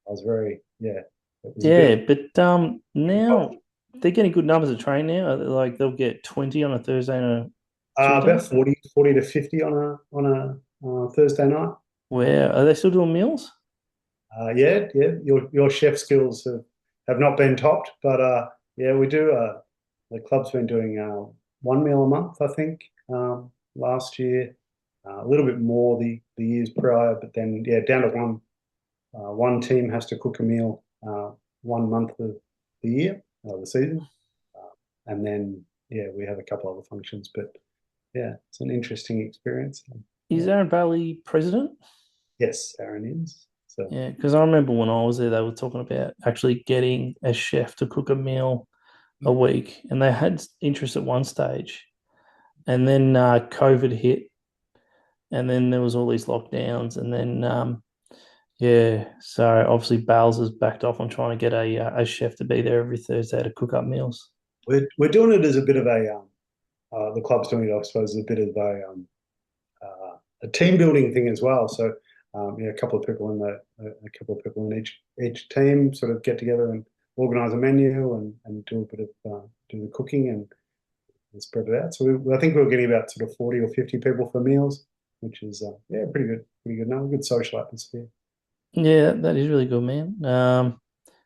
I was very, yeah, it was a bit of Yeah, but a now culture. they're getting good numbers of train now. Like they'll get 20 on a Thursday and a About Tuesday. 40 to 50 on a Thursday night. Where are they still doing meals? Yeah, yeah. Your chef skills have not been topped, but yeah, we do. The club's been doing one meal a month, I think. Last year, a little bit more the years prior, but then yeah, down to one. One team has to cook a meal 1 month of the year, the season, and then yeah, we have a couple other functions, but yeah, it's an interesting experience. Is Yeah. Aaron Bailey president? Yes, Aaron is. So Yeah, because I remember when I was there, they were talking about actually getting a chef to cook a meal a week, and they had interest at one stage, and then COVID hit, and then there was all these lockdowns, and then yeah, so obviously Bales has backed off on trying to get a chef to be there every Thursday to cook up meals. we're doing it as a bit of the club's doing it, I suppose, as a bit of a team building thing as well. So yeah, a couple of people in each team sort of get together and organise a menu and do a bit of do the cooking and spread it out. So I think we're getting about sort of 40 or 50 people for meals, which is yeah, pretty good now, good social atmosphere. Yeah, that is really good, man.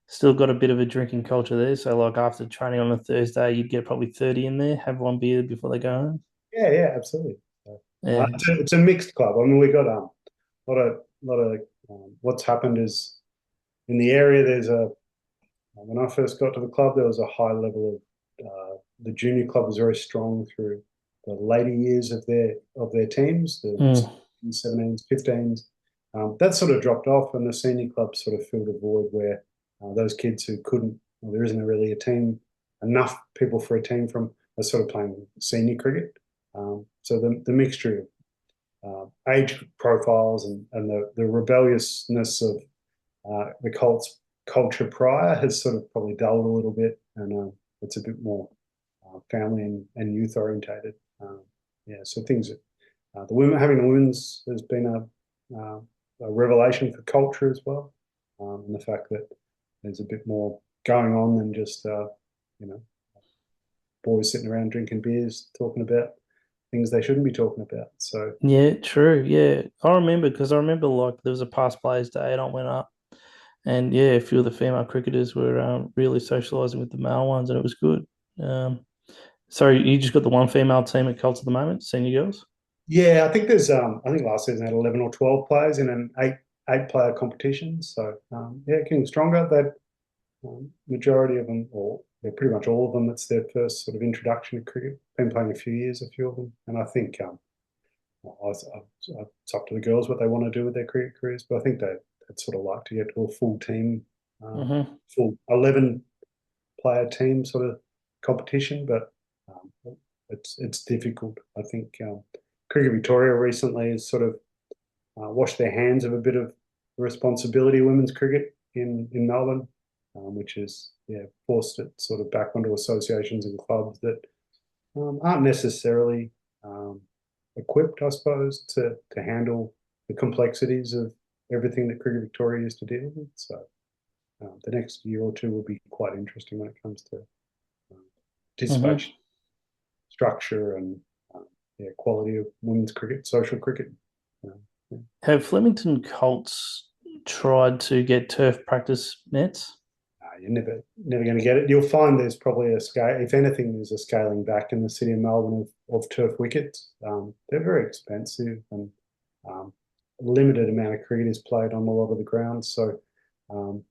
Still got a bit of a drinking culture there. So, like after training on a Thursday, you'd get probably 30 in there, have one beer before they go home. Yeah, yeah, absolutely. So, Yeah. it's a mixed club. I mean, we got a lot of what's happened is in the area. There's a when I first got to the club, there was a high level of the junior club was very strong through the later years of their teams, the Mm. 17s, 15s. That sort of dropped off, and the senior club sort of filled a void where those kids who couldn't, well, there isn't really a team, enough people for a team from, are sort of playing senior cricket. So the mixture of age profiles and the rebelliousness of the Colts culture prior has sort of probably dulled a little bit, and it's a bit more family and youth orientated. Yeah, so things the women having the women's has been a revelation for culture as well, and the fact that there's a bit more going on than just you know boys sitting around drinking beers talking about things they shouldn't be talking about. So Yeah, true. Yeah. I remember because I remember like there was a past players day and I went up and yeah, a few of the female cricketers were really socializing with the male ones and it was good. Um, so you just got the one female team at Colts at the moment, senior girls? yeah, I think there's I think last season had 11 or 12 players in an eight player competition. So yeah, getting stronger. That majority of them, or yeah, pretty much all of them, it's their first sort of introduction to cricket. Been playing a few years, a few of them, and I think it's up to the girls what they want to do with their cricket careers. But I think they'd sort of like to get to a full team, Mm-hmm. full 11 player team sort of competition. But it's difficult. I think Cricket Victoria recently has sort of washed their hands of a bit of responsibility of women's cricket in Melbourne, which has yeah forced it sort of back onto associations and clubs that aren't necessarily um, equipped, I suppose, to handle the complexities of everything that Cricket Victoria used to deal with. So the next year or two will be quite interesting when it comes to Mm-hmm. participation, structure, and yeah, quality of women's cricket, social cricket. Yeah. Have Flemington Colts tried to get turf practice nets? You're never going to get it. You'll find there's probably a scale. If anything, there's a scaling back in the city of Melbourne of turf wickets. They're very expensive, and a limited amount of cricket is played on a lot of the grounds. So, um,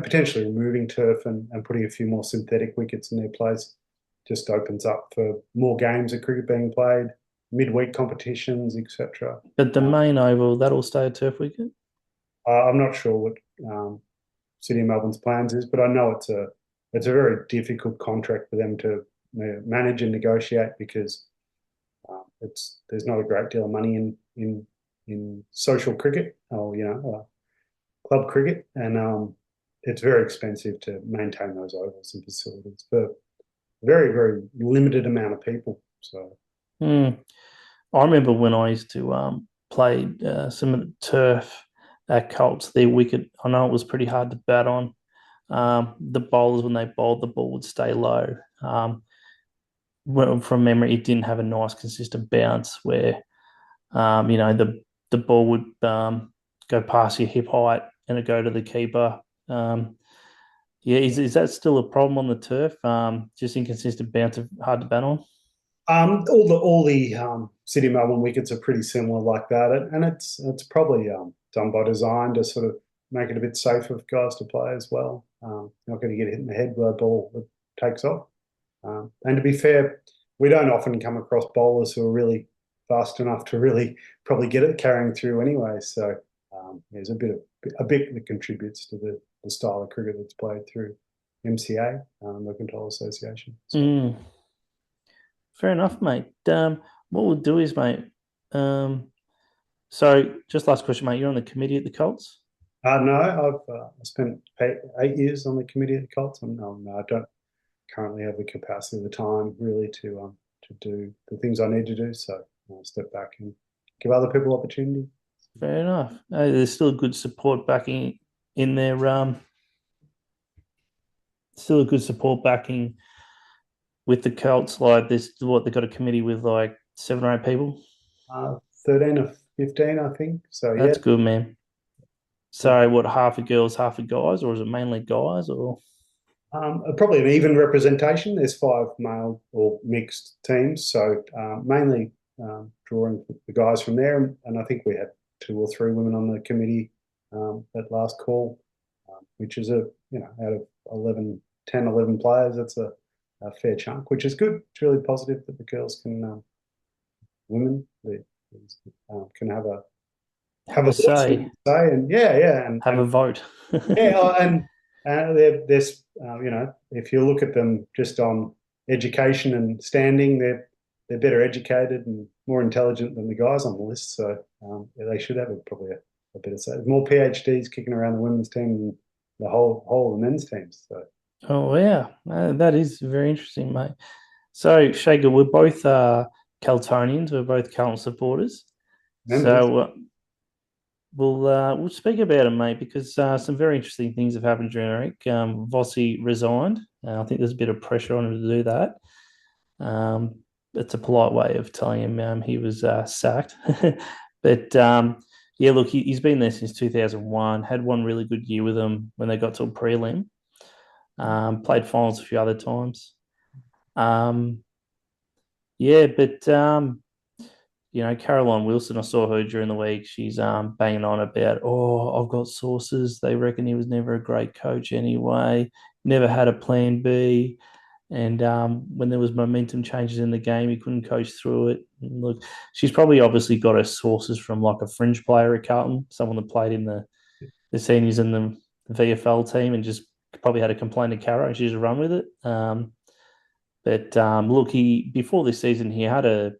potentially removing turf and putting a few more synthetic wickets in their place just opens up for more games of cricket being played, midweek competitions, etc. But the main oval, that'll stay a turf wicket? I'm not sure what um, City of Melbourne's plans is, but I know it's a very difficult contract for them to manage and negotiate because it's there's not a great deal of money in social cricket or club cricket, and it's very expensive to maintain those ovals and facilities for a very very limited amount of people. So Hmm. I remember when I used to play some of the turf at Colts, their wicket, I know it was pretty hard to bat on. The bowlers, when they bowled, the ball would stay low. Well, from memory, it didn't have a nice, consistent bounce where, the ball would go past your hip height and it go to the keeper. Yeah, is that still a problem on the turf? Just inconsistent bounce, hard to bat on? all the City of Melbourne wickets are pretty similar like that, and it's probably done by design to sort of make it a bit safer for guys to play as well. Not going to get hit in the head with a ball that takes off. And to be fair, we don't often come across bowlers who are really fast enough to really probably get it carrying through anyway. So there's a bit that contributes to the style of cricket that's played through MCA, Mercantile Association. So. Mm. Fair enough, mate. What we'll do is, mate. Um, so just last question, mate. You're on the committee at the Colts. No, I spent 8 years on the committee at the Carlton. No, I don't currently have the capacity or the time really to do the things I need to do. So I'll step back and give other people opportunity. Fair enough. There's still a good support backing in there. Still a good support backing with the Colts. Like this, what they got a committee with like 7 or 8 people. 13 or 15, I think. So yeah, That's good, man. good. So what? Half are girls, half are guys, or is it mainly guys? Or Probably an even representation. There's five male or mixed teams, so mainly drawing the guys from there. And I think we had two or three women on the committee at last call, which is out of 11, 10, 11 players, that's a fair chunk, which is good. It's really positive that the girls women, can Have have a a voice and say, say, and yeah, have a vote. yeah, there's if you look at them just on education and standing, they're better educated and more intelligent than the guys on the list. So yeah, they should have probably a better say. There's more PhDs kicking around the women's team than the whole of the men's teams. So Oh, yeah, that is very interesting, mate. So, Shaker, we're both Caltonians. We're both Carlton supporters. members, So we'll speak about it, mate, because some very interesting things have happened during the week. Vossi resigned. I think there's a bit of pressure on him to do that. Um, it's a polite way of telling him he was sacked. But yeah, look, he's been there since 2001. Had one really good year with them when they got to a prelim. Played finals a few other times. Um, yeah, but Caroline Wilson, I saw her during the week. She's banging on about, oh, I've got sources. They reckon he was never a great coach anyway, never had a plan B. And when there was momentum changes in the game, he couldn't coach through it. And look, she's probably obviously got her sources from like a fringe player at Carlton, someone that played in the seniors and the VFL team and just probably had a complaint to Caro and she just run with it. But look, he before this season he had a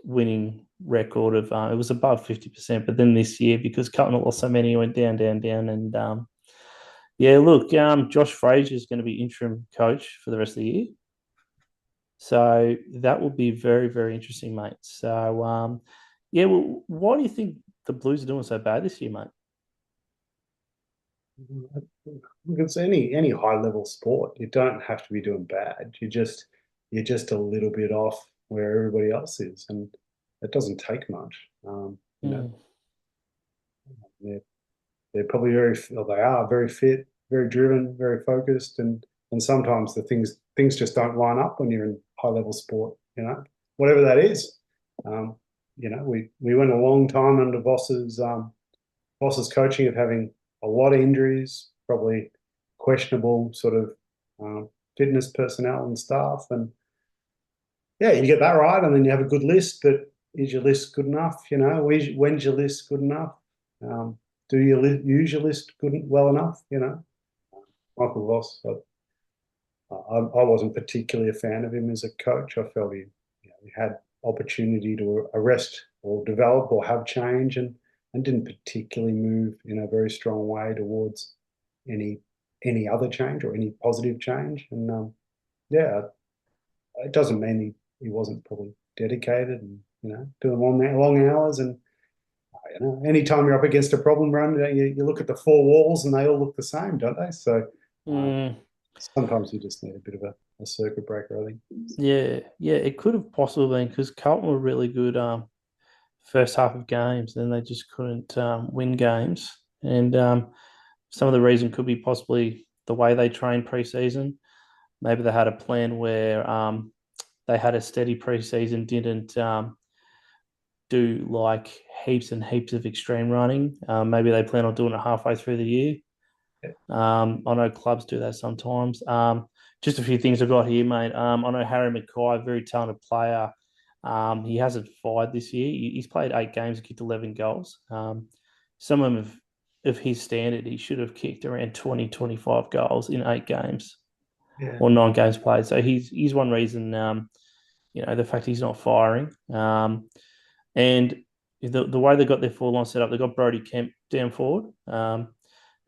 winning record of it was above 50%, but then this year because Carlton lost so many, he went down, down, down, and yeah, look, Josh Fraser is going to be interim coach for the rest of the year, so that will be very, very interesting, mate. So yeah, well, why do you think the Blues are doing so bad this year, mate? it's any high level sport. You don't have to be doing bad. You're just a little bit off where everybody else is, and it doesn't take much. Mm. They're, they're probably they are very fit, very driven, very focused, and sometimes things just don't line up when you're in high level sport. Whatever that is. Um, we went a long time under Voss's coaching of having a lot of injuries, probably questionable sort of fitness personnel and staff. And yeah, you get that right, and then you have a good list. But is your list good enough? When's your list good enough? Do you use your list well enough? Michael Voss, I wasn't particularly a fan of him as a coach. I felt he had opportunity to arrest or develop or have change and didn't particularly move in a very strong way towards any any other change or any positive change. And yeah, it doesn't mean he wasn't probably dedicated and doing long hours. And anytime you're up against a problem run, you look at the four walls and they all look the same, don't they? So Mm. sometimes you just need a bit of a circuit breaker, I think. Yeah, yeah, it could have possibly been because Carlton were really good first half of games, then they just couldn't win games. And some of the reason could be possibly the way they trained preseason. Maybe they had a plan where they had a steady preseason, didn't do like heaps and heaps of extreme running. Maybe they plan on doing it halfway through the year. I know clubs do that sometimes. Just a few things I've got here, mate. I know Harry Mackay, very talented player. He hasn't fired this year. He's played 8 games and kicked 11 goals. Some of his standard, he should have kicked around 20, 25 goals in 8 games Yeah, or 9 games played. So he's one reason, the fact he's not firing. And the way they got their forward line set up, they got Brody Kemp down forward.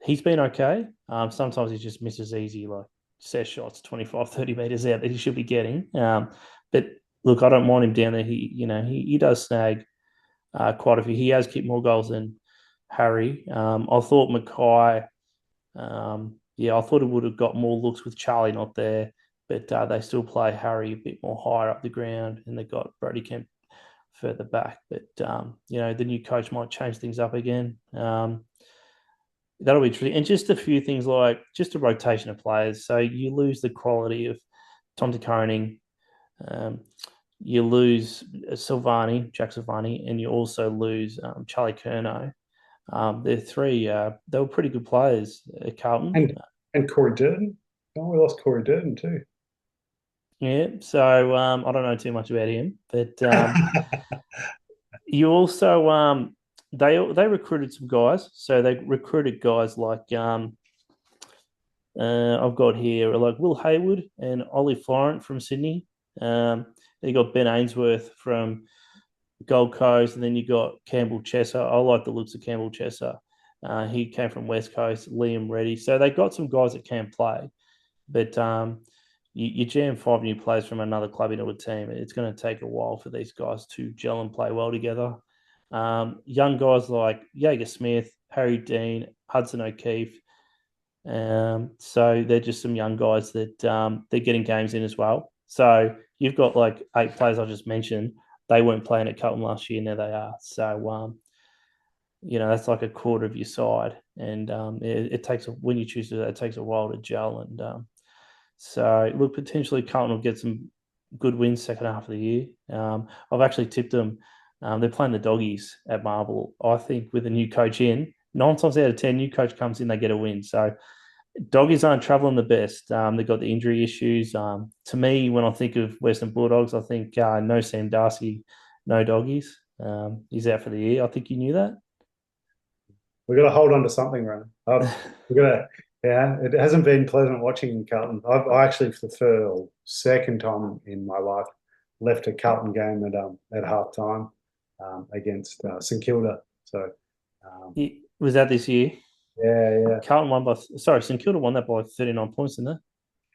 He's been okay. Sometimes he just misses easy, like set shots 25, 30 meters out that he should be getting. But look, I don't mind him down there. He does snag quite a few. He has kicked more goals than Harry. I thought Mackay, I thought it would have got more looks with Charlie not there, but they still play Harry a bit more higher up the ground, and they got Brody Kemp further back. But the new coach might change things up again. that'll be tricky. And just a few things like just a rotation of players. So you lose the quality of Tom De Koning, um, you lose Jack Silvani, and you also lose Charlie Curnow. They're three. They were pretty good players at Carlton. And Corey Durden. Oh, we lost Corey Durden too. Yeah, so I don't know too much about him, but you also they recruited some guys. So they recruited guys like I've got here like Will Hayward and Ollie Florent from Sydney. You got Ben Ainsworth from Gold Coast, and then you got Campbell Chesser. I like the looks of Campbell Chesser. He came from West Coast. Liam Reddy. So they got some guys that can play, but you jam five new players from another club into a team. It's going to take a while for these guys to gel and play well together. Young guys like Jaeger Smith, Harry Dean, Hudson O'Keefe. So they're just some young guys that they're getting games in as well. So you've got like 8 players I just mentioned. They weren't playing at Carlton last year, now they are. So that's like a quarter of your side, and it takes when you choose to do that, it takes a while to gel. And so look, potentially Carlton will get some good wins second half of the year. I've actually tipped them. They're playing the Doggies at Marble. I think with a new coach in, 9 times out of 10, new coach comes in, they get a win. So Doggies aren't travelling the best. They've got the injury issues. To me, when I think of Western Bulldogs, I think no Sam Darcy, no Doggies. He's out for the year. I think you knew that. We've got to hold on to something, Ron. We've got to, yeah, it hasn't been pleasant watching Carlton. I actually, for the second time in my life, left a Carlton game at half time against St Kilda. So, um, Was that this year? yeah, yeah. Carlton won by, sorry, St Kilda won that by 39 points, didn't they?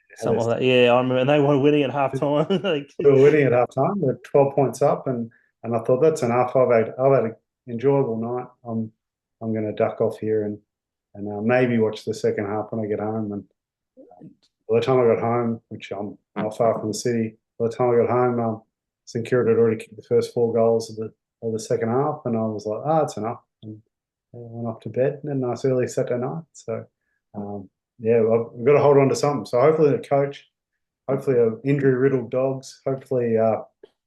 Yeah, Something like that. Yeah, I remember. And they were winning at half time. we were winning at half time. We're 12 points up, and I thought that's enough. I've had an enjoyable night. I'm going to duck off here and maybe watch the second half when I get home. And by the time I got home, which I'm not far from the city, by the time I got home, St Kilda had already kicked the first 4 goals of the second half, and I was like, it's enough. And I went off to bed. And a nice early Saturday night. So, yeah, we've got to hold on to something. So hopefully the coach, hopefully injury riddled dogs, hopefully I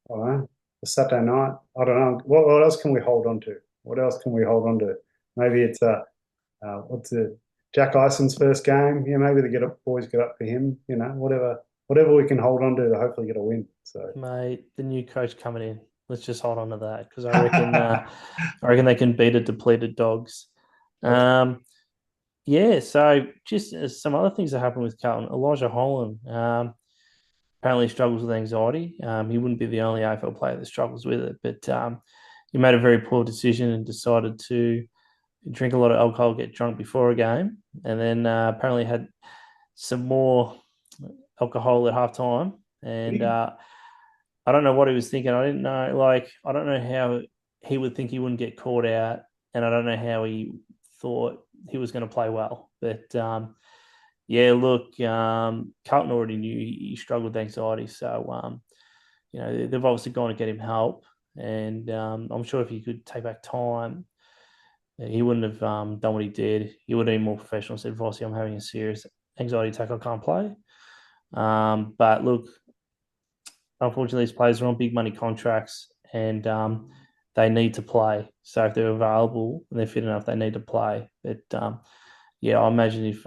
don't know, a Saturday night. I don't know. What else can we hold on to? What else can we hold on to? Maybe it's what's it? Jack Ison's first game. Yeah, maybe boys get up for him. Whatever we can hold on to hopefully get a win. So, Mate, the new coach coming in. Let's just hold on to that because I reckon they can beat a depleted dogs. Um, yeah, so just some other things that happened with Carlton. Elijah Holland apparently struggles with anxiety. He wouldn't be the only AFL player that struggles with it, but he made a very poor decision and decided to drink a lot of alcohol, get drunk before a game, and then apparently had some more alcohol at halftime. And I don't know what he was thinking. I didn't know, like, I don't know how he would think he wouldn't get caught out, and I don't know how he thought he was going to play well. But yeah, look, Carlton already knew he struggled with anxiety, so they've obviously gone to get him help, and I'm sure if he could take back time, he wouldn't have done what he did. He would have been more professional. Said, "Vossi, I'm having a serious anxiety attack. I can't play." But look, unfortunately, these players are on big money contracts, and they need to play. So if they're available and they're fit enough, they need to play. But yeah, I imagine if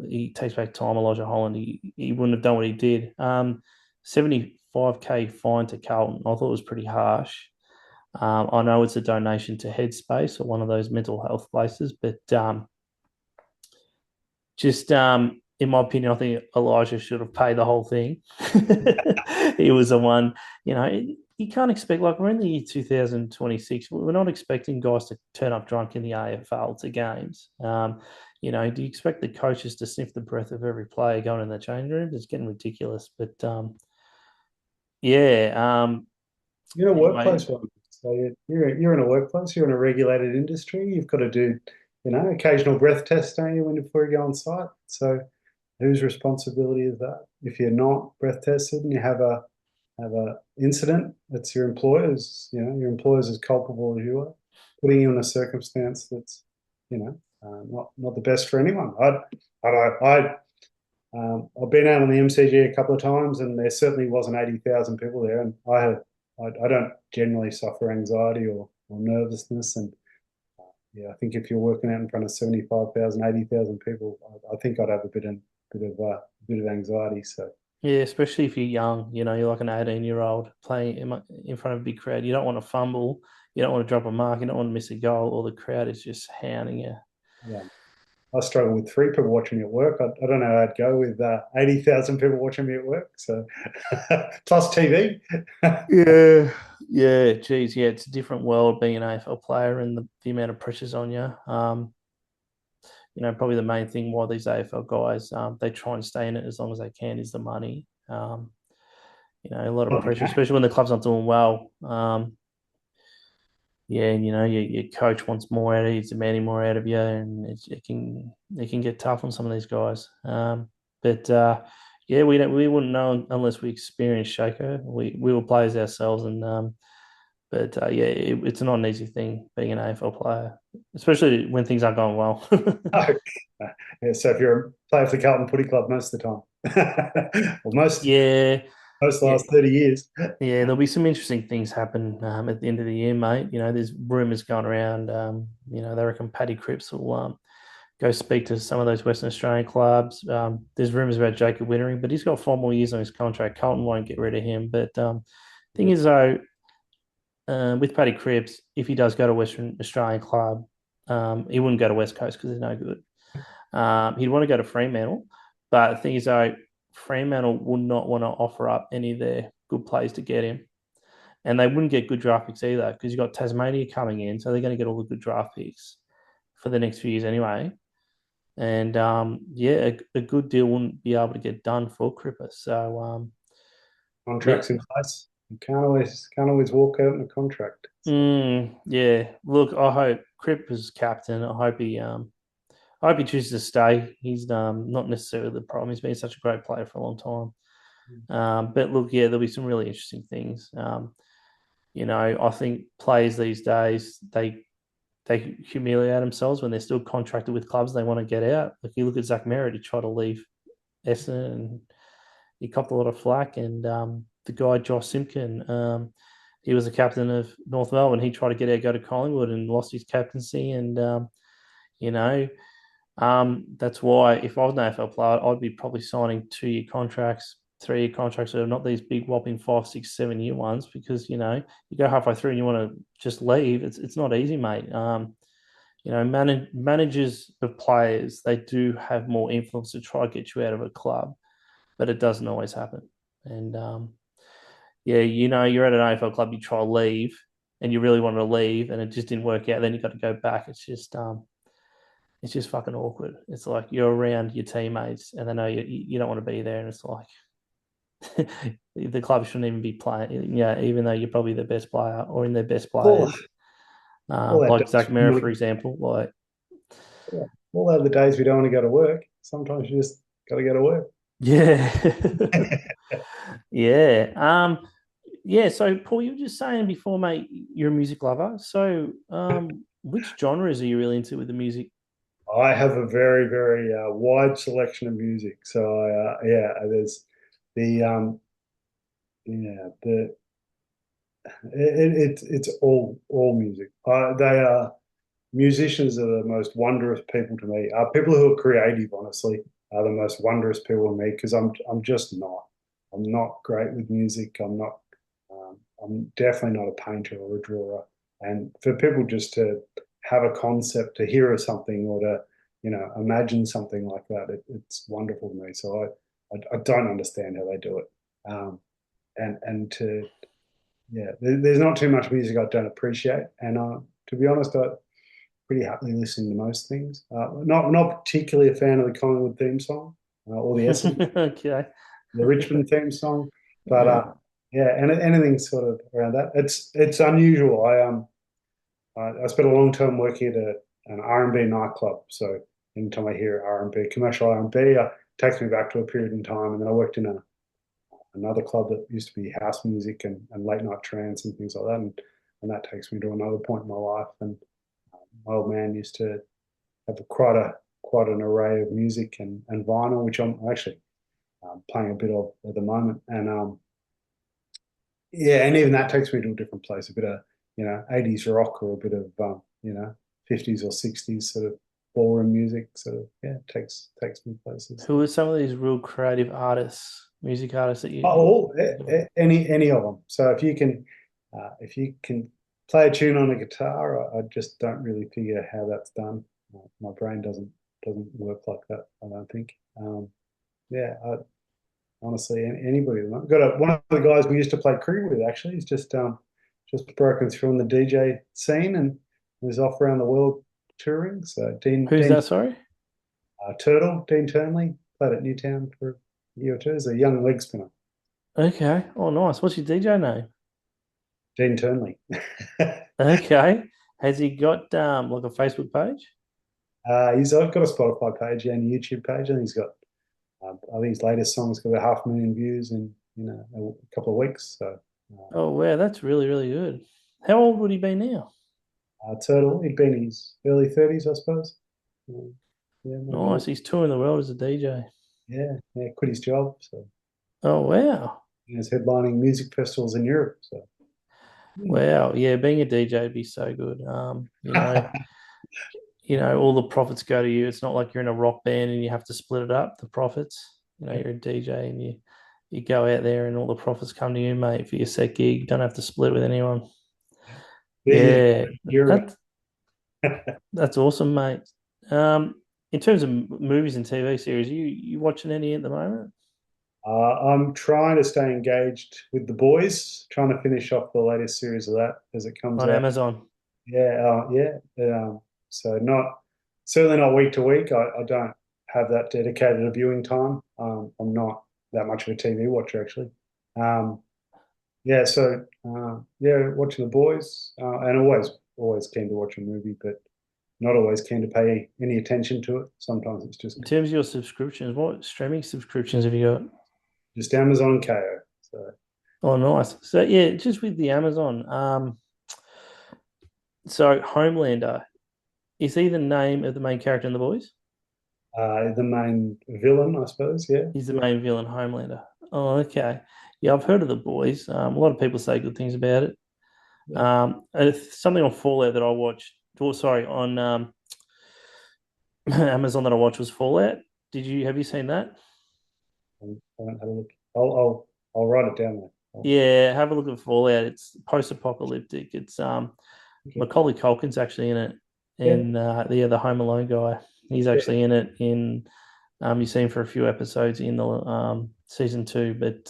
he takes back time, Elijah Holland, he wouldn't have done what he did. 75K fine to Carlton. I thought it was pretty harsh. I know it's a donation to Headspace or one of those mental health places, but just in my opinion, I think Elijah should have paid the whole thing. He was the one, you can't expect, like, we're in the year 2026. We're not expecting guys to turn up drunk in the AFL to games. Do you expect the coaches to sniff the breath of every player going in the change room? It's getting ridiculous. But yeah, you're in a anyway, workplace one. So you're in a workplace. You're in a regulated industry. You've got to do occasional breath tests, don't you, before you go on site? So whose responsibility is that? If you're not breath tested and you have a incident, it's your employer's. Your employer's as culpable as you are, putting you in a circumstance that's not the best for anyone. I've been out on the MCG a couple of times, and there certainly wasn't 80,000 people there. And I don't generally suffer anxiety or nervousness. And yeah, I think if you're working out in front of 75,000, 80,000 people, I think I'd have a bit of anxiety. So Yeah, especially if you're young, you're like an 18-year-old playing in front of a big crowd. You don't want to fumble, you don't want to drop a mark, you don't want to miss a goal, or the crowd is just hounding you. yeah, I struggle with three people watching me at work. I don't know how I'd go with 80,000 people watching me at work. So plus TV. Yeah, yeah, geez, yeah, it's a different world being an AFL player and the amount of pressures on you. Probably the main thing why these AFL guys they try and stay in it as long as they can is the money. A lot of pressure, especially when the club's not doing well. Yeah, and your coach wants more out of you, he's demanding more out of you, and it can get tough on some of these guys. But yeah, we wouldn't know unless we experienced Shaker. We were players ourselves, and but yeah, it's not an easy thing being an AFL player, especially when things aren't going well. No. Yeah, so if you're a player for the Carlton Footy Club most of the time, or Yeah, most yeah, last 30 years. yeah. There'll be some interesting things happen at the end of the year, mate. There's rumours going around. They reckon Paddy Cripps will go speak to some of those Western Australian clubs. There's rumours about Jacob Wittering, but he's got 4 more years on his contract. Carlton won't get rid of him. But thing is, though, with Paddy Cripps, if he does go to Western Australian club, he wouldn't go to West Coast because they're no good. He'd want to go to Fremantle, but the thing is, though, Fremantle would not want to offer up any of their good players to get him, and they wouldn't get good draft picks either because you've got Tasmania coming in, so they're going to get all the good draft picks for the next few years anyway. And yeah, a good deal wouldn't be able to get done for Cripper. So yeah, Contracts in place. You can't always walk out in a contract. So yeah. Look, I hope Cripper's captain. I hope he chooses to stay. He's not necessarily the problem. He's been such a great player for a long time. But look, yeah, there'll be some really interesting things. I think players these days they humiliate themselves when they're still contracted with clubs they want to get out. Like you look at Zach Merritt, he tried to leave Essendon and he copped a lot of flack. And the guy Josh Simpkin, he was the captain of North Melbourne. He tried to get out, go to Collingwood, and lost his captaincy. And you know, that's why if I was an AFL player, I'd be probably signing 2-year contracts, 3-year contracts, so not these big whopping 5, 6, 7-year ones, because you go halfway through and you want to just leave. It's not easy, mate. Managers of players, they do have more influence to try to get you out of a club, but it doesn't always happen. And yeah, you're at an AFL club, you try to leave, and you really wanted to leave, and it just didn't work out. Then you got to go back. It's just fucking awkward. It's like you're around your teammates, and they know you don't want to be there, and it's like the club shouldn't even be playing. Yeah, even though you're probably the best player or in their best all, players, all that like Zach days Merritt, for example. Like, all other days we don't want to go to work. Sometimes you just got to go to work. yeah, yeah, yeah. So, Paul, you were just saying before, mate, you're a music lover. So, which genres are you really into with the music? I have a very, very wide selection of music. So yeah, there's the yeah the it's all music. They are musicians are the most wondrous people to me. People who are creative, honestly, are the most wondrous people to me because I'm just not. I'm not great with music. I'm definitely not a painter or a drawer. And for people just to have a concept, to hear of something, or to imagine something like that, it's wonderful to me. So I don't understand how they do it. And to yeah, there's not too much music I don't appreciate. And to be honest, I pretty happily listen to most things. Not particularly a fan of the Collingwood theme song or the Essendon, Okay. the Richmond theme song, but Yeah. yeah, and anything sort of around that. It's unusual. I spent a long time working at an R&B nightclub, so anytime I hear R&B, commercial R&B, it takes me back to a period in time. And then I worked in another club that used to be house music and late night trance and things like that, and that takes me to another point in my life. And my old man used to have quite an array of music and vinyl, which I'm actually playing a bit of at the moment. And yeah, and even that takes me to a different place, a bit of 80s rock or a bit of 50s or 60s sort of ballroom music. Sort of yeah, takes me places. Who are some of these real creative artists, music artists that Oh, you any of them. So if you can play a tune on a guitar, I just don't really figure how that's done. My brain doesn't work like that. I don't think. Yeah, honestly, anybody. I've got one of the guys we used to play cricket with. Actually, he's just broken through in the DJ scene and was off around the world touring. So who's that? Sorry. Dean Turnley played at Newtown for a year or two as a young leg spinner. Okay. Oh, nice. What's your DJ name? Dean Turnley. Okay. Has he got like a Facebook page? He's got a Spotify page and a YouTube page, and he's got I think his latest song's got 500,000 views in a couple of weeks. So Oh, wow, that's really, really good. How old would he be now? Turtle, he'd been in his early 30s, I suppose. Yeah, maybe. Nice. He's touring the world as a DJ. Yeah, quit his job, so Oh, wow. he's headlining music festivals in Europe. So Wow. Yeah, being a DJ would be so good. All the profits go to you. It's not like you're in a rock band and you have to split it up, the profits. You're a DJ and you go out there and all the profits come to you, mate, for your set gig. You don't have to split with anyone. there you go, Yeah, Europe. that's awesome, mate. In terms of movies and TV series, you watching any at the moment I'm trying to stay engaged with the boys, trying to finish off the latest series of that as it comes on out. Amazon? Yeah. So not certainly not week to week. I don't have that dedicated a viewing time. I'm not that much of a TV watcher actually. Um, yeah, so yeah, watching the boys, and always keen to watch a movie, but not always keen to pay any attention to it. Sometimes it's In terms of your subscriptions, what streaming subscriptions have you got? just Amazon KO. So Oh, nice. So yeah, just with the Amazon. So Homelander, is he the name of the main character in The Boys? the main villain, I suppose. Yeah, He's the main villain, Homelander. Oh, okay. Yeah, I've heard of The Boys. A lot of people say good things about it. yeah. It's something on Fallout that I watched. Oh, sorry, on Amazon that I watched was Fallout. Have you seen that? I won't have a look. I'll write it down there. Yeah, have a look at Fallout. It's post-apocalyptic. It's Okay. Macaulay Culkin's actually in it, Yeah, and the Home Alone guy. He's yeah. actually in it in you've seen for a few episodes in the season two. But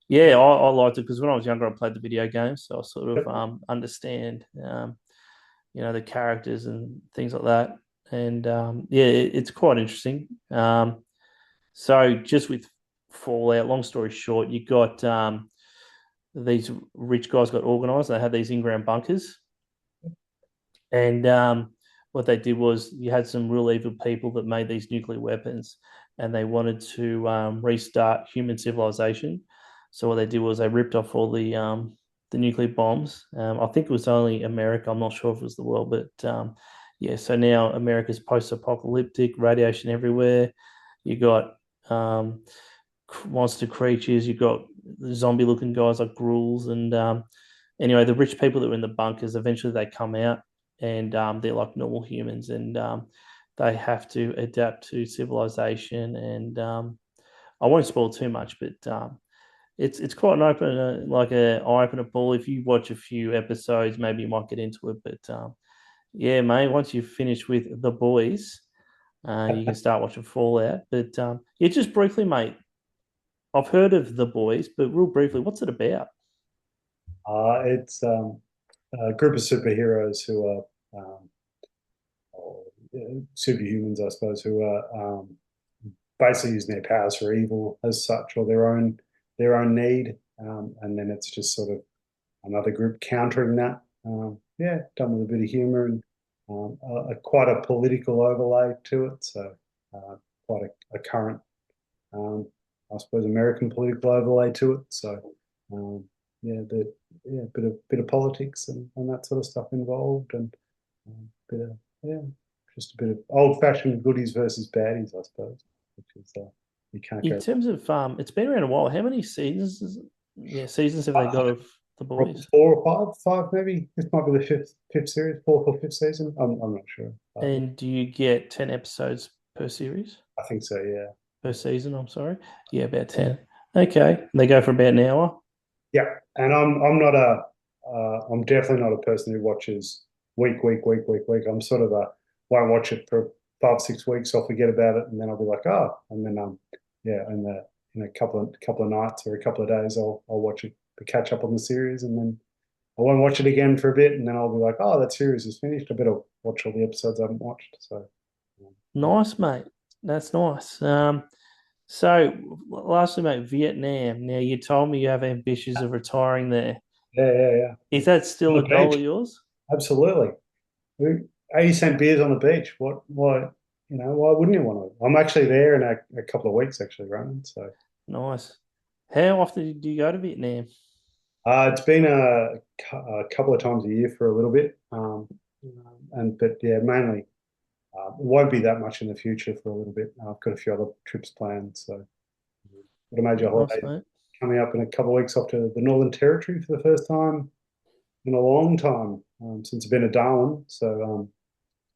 yeah, I liked it because when I was younger, I played the video games, so I sort of Yep. understand the characters and things like that. And yeah, it's quite interesting. So just with Fallout, long story short, you got these rich guys got organized. They had these in-ground bunkers, and what they did was you had some real evil people that made these nuclear weapons, and they wanted to restart human civilization. So what they did was they ripped off all the nuclear bombs. I think it was only America. I'm not sure if it was the world, but yeah. So now America's post-apocalyptic, radiation everywhere. You got monster creatures. You got zombie-looking guys like ghouls, and anyway, the rich people that were in the bunkers eventually they come out and they're like normal humans, and they have to adapt to civilization. And I won't spoil too much, but it's quite an open, like a eye opener ball. If you watch a few episodes, maybe you might get into it. But yeah, mate, once you've finished with The Boys, you can start watching Fallout. But yeah, just briefly, mate, I've heard of The Boys, but real briefly, what's it about? It's a group of superheroes who are superhumans, I suppose, who are basically using their powers for evil as such, or their own need, and then it's just sort of another group countering that. Yeah, done with a bit of humour and quite a political overlay to it. So quite a current, um, I suppose, American political overlay to it. So um, yeah, bit of politics and that sort of stuff involved, and bit of yeah. just a bit of old-fashioned goodies versus baddies, I suppose. Which is you can't In go terms of it's been around a while. How many seasons have they got of the probably boys? 4 or 5 maybe. This might be the fifth series, fourth or fifth season. I'm not sure. And do you get 10 episodes per series? I think so. Yeah. Per season, I'm sorry. Yeah, about 10. Okay. They go for about an hour. Yeah, and I'm not a I'm definitely not a person who watches week. I'm sort of a won't watch it for 5 6 weeks. I'll forget about it, and then I'll be like, oh, and then yeah, in a couple of nights or a couple of days, I'll watch it to catch up on the series, and then I won't watch it again for a bit, and then I'll be like, oh, that series is finished. I better watch all the episodes I haven't watched. So Nice, mate. That's nice. So lastly, mate, Vietnam. Now you told me you have ambitions of retiring there. yeah. Is that still On a the goal beach, of yours? absolutely. 80-cent beers on the beach. Why wouldn't you want to? I'm actually there in a couple of weeks, actually, running. So Nice. How often do you go to Vietnam? it's been a couple of times a year for a little bit, but yeah, mainly it won't be that much in the future for a little bit. I've got a few other trips planned, so got a major Nice, holiday mate. coming up in a couple of weeks off to the Northern Territory for the first time in a long time since I've been to Darwin. So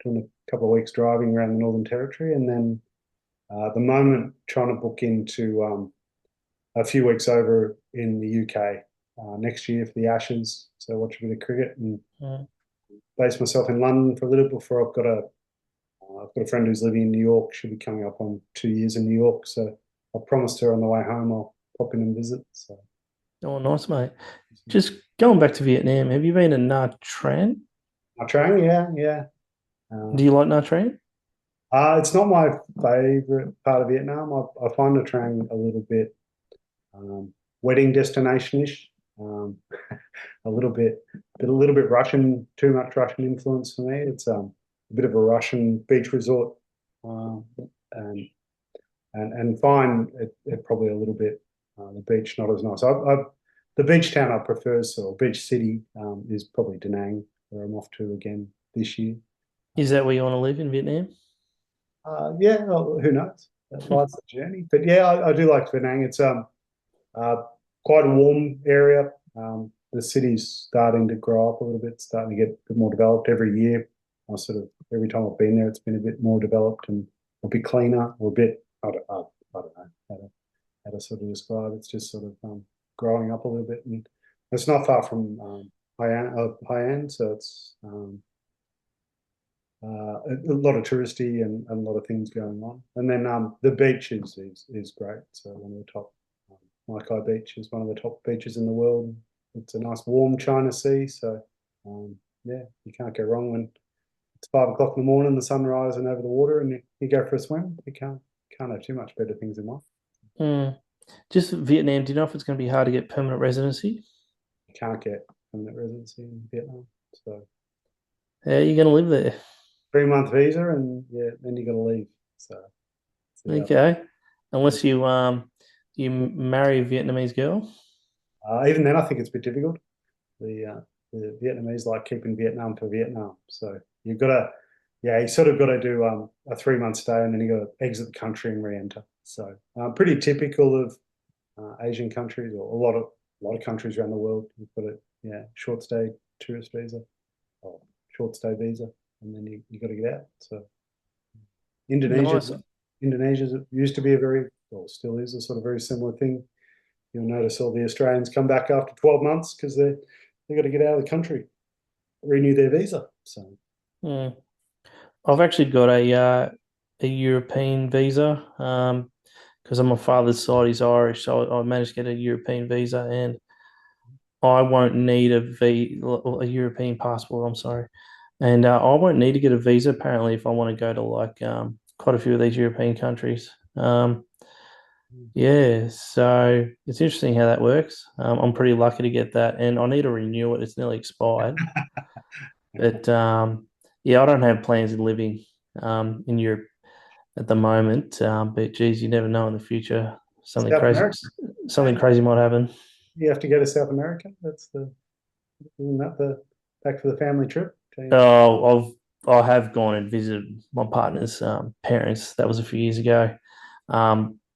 doing a couple of weeks driving around the Northern Territory, and then at the moment trying to book into a few weeks over in the UK next year for the Ashes. So watch a bit of cricket and Mm. base myself in London for a little before I've got a friend who's living in New York. She'll be coming up on 2 years in New York. So I promised her on the way home I'll pop in and visit. So Oh, nice, mate. Just going back to Vietnam, have you been to Nha Trang? my train, yeah. Uh, Do you like Nha Trang? it's not my favorite part of Vietnam. I find the train a little bit wedding destination-ish. Um, a little bit Russian, too much Russian influence for me. It's a bit of a Russian beach resort, um, and and find it probably a little bit the beach not as nice. The beach town I prefer, so beach city, is probably Da Nang, where I'm off to again this year. Is that where you want to live in Vietnam? Yeah, well, who knows? Life's a journey, but yeah, I do like Da Nang. It's uh, quite a warm area. The city's starting to grow up a little bit, starting to get a bit more developed every year. Every time I've been there, it's been a bit more developed and a bit cleaner, or a bit I don't know how to sort of describe. It's just sort of growing up a little bit, and it's not far from High End, so it's a lot of touristy and a lot of things going on. And then the beach is great. So one of the top, Maikai Beach is one of the top beaches in the world. It's a nice warm China sea. So yeah, you can't go wrong when it's 5 o'clock in the morning, the sun rising over the water, and you go for a swim. You can't have too much better things in life. Mm. Just Vietnam, do you know if it's going to be hard to get permanent residency? You can't get permanent residency in Vietnam. So How are you going to live there? 3 month visa, and yeah, then you got to leave. So yeah. Okay. Unless you marry a Vietnamese girl. Even then, I think it's a bit difficult. The Vietnamese like keeping Vietnam for Vietnam. So you've got to, yeah, you sort of got to do a 3 month stay, and then you got to exit the country and re-enter. So pretty typical of Asian countries, or a lot of countries around the world. You've got a short stay tourist visa or short stay visa, and then you got to get out. So Indonesia, Nice. Indonesia used to be a very, well, still is a sort of very similar thing. You'll notice all the Australians come back after 12 months because they got to get out of the country, renew their visa. So Mm. I've actually got a European visa because on my father's side he's Irish, so I managed to get a European visa, and I won't need a European passport. I'm sorry, and I won't need to get a visa apparently if I want to go to like quite a few of these European countries. Yeah, so it's interesting how that works. I'm pretty lucky to get that, and I need to renew it. It's nearly expired, but yeah, I don't have plans of living in Europe at the moment. But geez, you never know in the future. South America, Something crazy might happen. you have to go to South Isn't that the back for the family trip? Oh, I have gone and visited my partner's parents. That was a few years ago.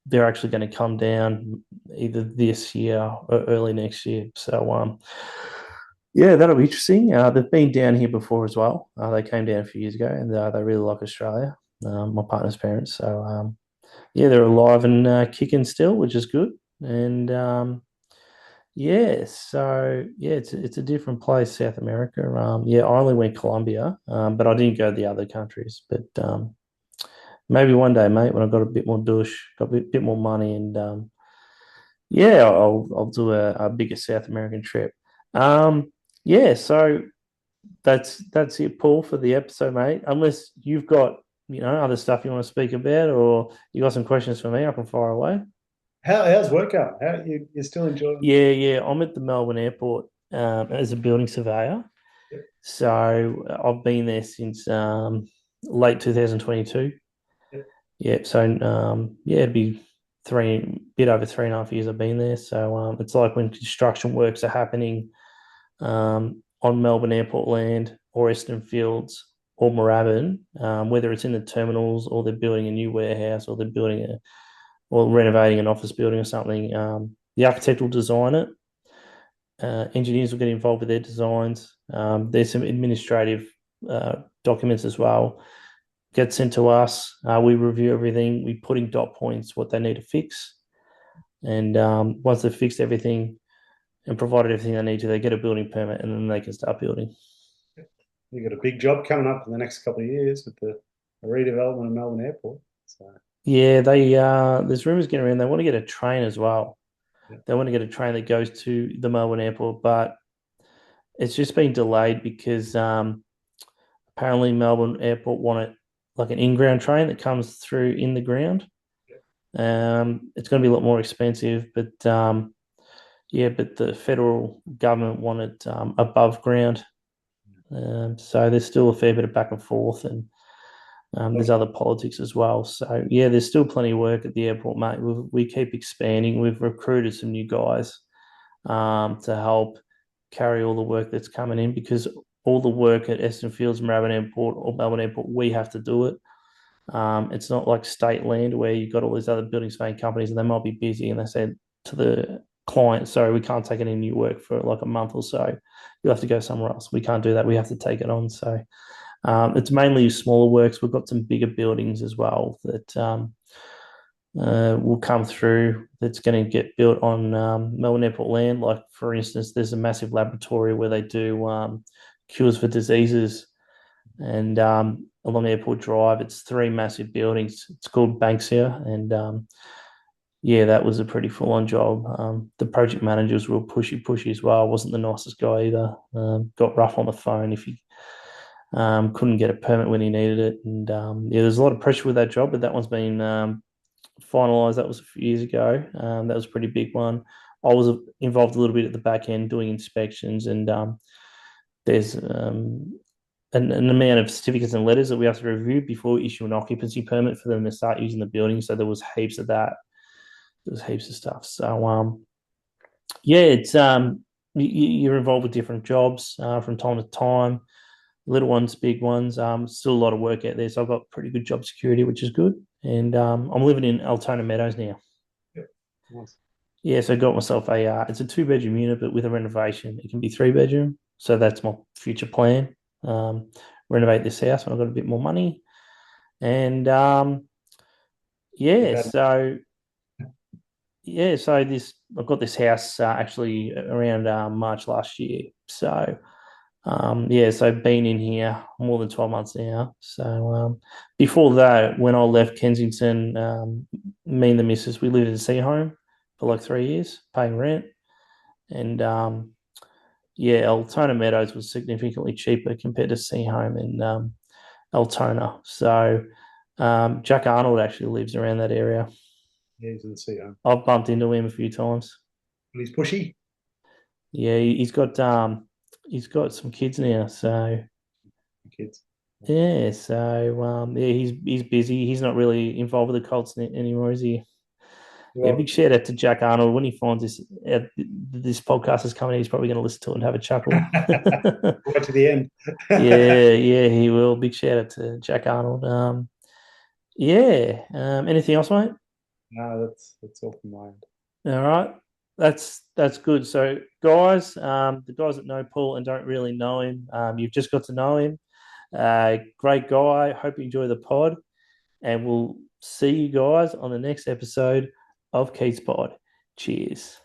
They're actually going to come down either this year or early next year. So, yeah, that'll be interesting. They've been down here before as well. They came down a few years ago, and they really like Australia. My partner's parents. So, yeah, they're alive and kicking still, which is good. And yeah, so yeah, it's a different place, South America. Yeah, I only went Colombia, but I didn't go to the other countries. But maybe one day, mate, when I've got a bit more douche, got bit more money, and yeah, I'll do a bigger South American trip. Yeah, so that's it, Paul, for the episode, mate. Unless you've got other stuff you want to speak about, or you got some questions for me, I can fire away. How's work going? You still enjoying? Yeah. I'm at the Melbourne airport as a building surveyor. Yep. So I've been there since late 2022. Yep. Yeah, so yeah, it'd be bit over 3.5 years I've been there. So it's like when construction works are happening on Melbourne airport land or Eastern Fields or Moorabbin, whether it's in the terminals or they're building a new warehouse or they're building or renovating an office building or something. The architect will design it. Engineers will get involved with their designs. There's some administrative documents as well. Get sent to us. We review everything. We put in dot points what they need to fix. And once they've fixed everything and provided everything they need to, they get a building permit and then they can start building. You got a big job coming up in the next couple of years with the redevelopment of Melbourne Airport. So Yeah, there's rumors getting around. They want to get a train as well. yeah, They want to get a train that goes to the Melbourne airport, but it's just been delayed because apparently Melbourne Airport wanted like an in-ground train that comes through in the ground. It's going to be a lot more expensive, but yeah, but the federal government wanted above ground. So there's still a fair bit of back and forth, and there's other politics as well. So yeah, there's still plenty of work at the airport, mate. We keep expanding. We've recruited some new guys to help carry all the work that's coming in because all the work at Eastern Fields, Moorabbin Airport, or Melbourne Airport, we have to do it. It's not like state land where you've got all these other building surveying companies and they might be busy and they said to the client, sorry, we can't take any new work for like a month or so. You'll have to go somewhere else. We can't do that. We have to take it on. So it's mainly smaller works. We've got some bigger buildings as well that will come through that's going to get built on Melbourne Airport land. Like, for instance, there's a massive laboratory where they do cures for diseases. And along Airport Drive, it's three massive buildings. It's called Banksia. And yeah, that was a pretty full-on job. The project manager was real pushy as well. Wasn't the nicest guy either. Got rough on the phone if he couldn't get a permit when he needed it. And yeah, there's a lot of pressure with that job, but that one's been finalised. That was a few years ago. That was a pretty big one. I was involved a little bit at the back end doing inspections, and there's an amount of certificates and letters that we have to review before we issue an occupancy permit for them to start using the building. So there was heaps of that. There was heaps of stuff. So yeah, it's you're involved with different jobs from time to time, little ones, big ones. Still a lot of work out there. So I've got pretty good job security, which is good. And I'm living in Altona Meadows now. yeah, nice. Yeah, so I got myself it's a 2 bedroom unit, but with a renovation, it can be 3 bedroom. So that's my future plan. Renovate this house when I've got a bit more money. And yeah, so this I've got this house actually around March last year. So yeah, so I've been in here more than 12 months now. So before that, when I left Kensington, me and the missus, we lived in a sea home for like 3 years, paying rent. And yeah, Altona Meadows was significantly cheaper compared to sea home in Altona. So Jack Arnold actually lives around that area. Yeah, he's in the CEO. I've bumped into him a few times. And he's pushy. Yeah, he's got some kids now, so Kids. yeah, so yeah, he's busy. He's not really involved with the Colts anymore, is he? Yeah, Well, big shout out to Jack Arnold. When he finds this podcast is coming, he's probably going to listen to it and have a chuckle. right to the end. Yeah, he will. Big shout out to Jack Arnold. Yeah. Anything else, mate? No, that's all from my end. All right. That's good. So, guys, the guys that know Paul and don't really know him, you've just got to know him. Great guy. Hope you enjoy the pod, and we'll see you guys on the next episode of Keith's Pod. Cheers.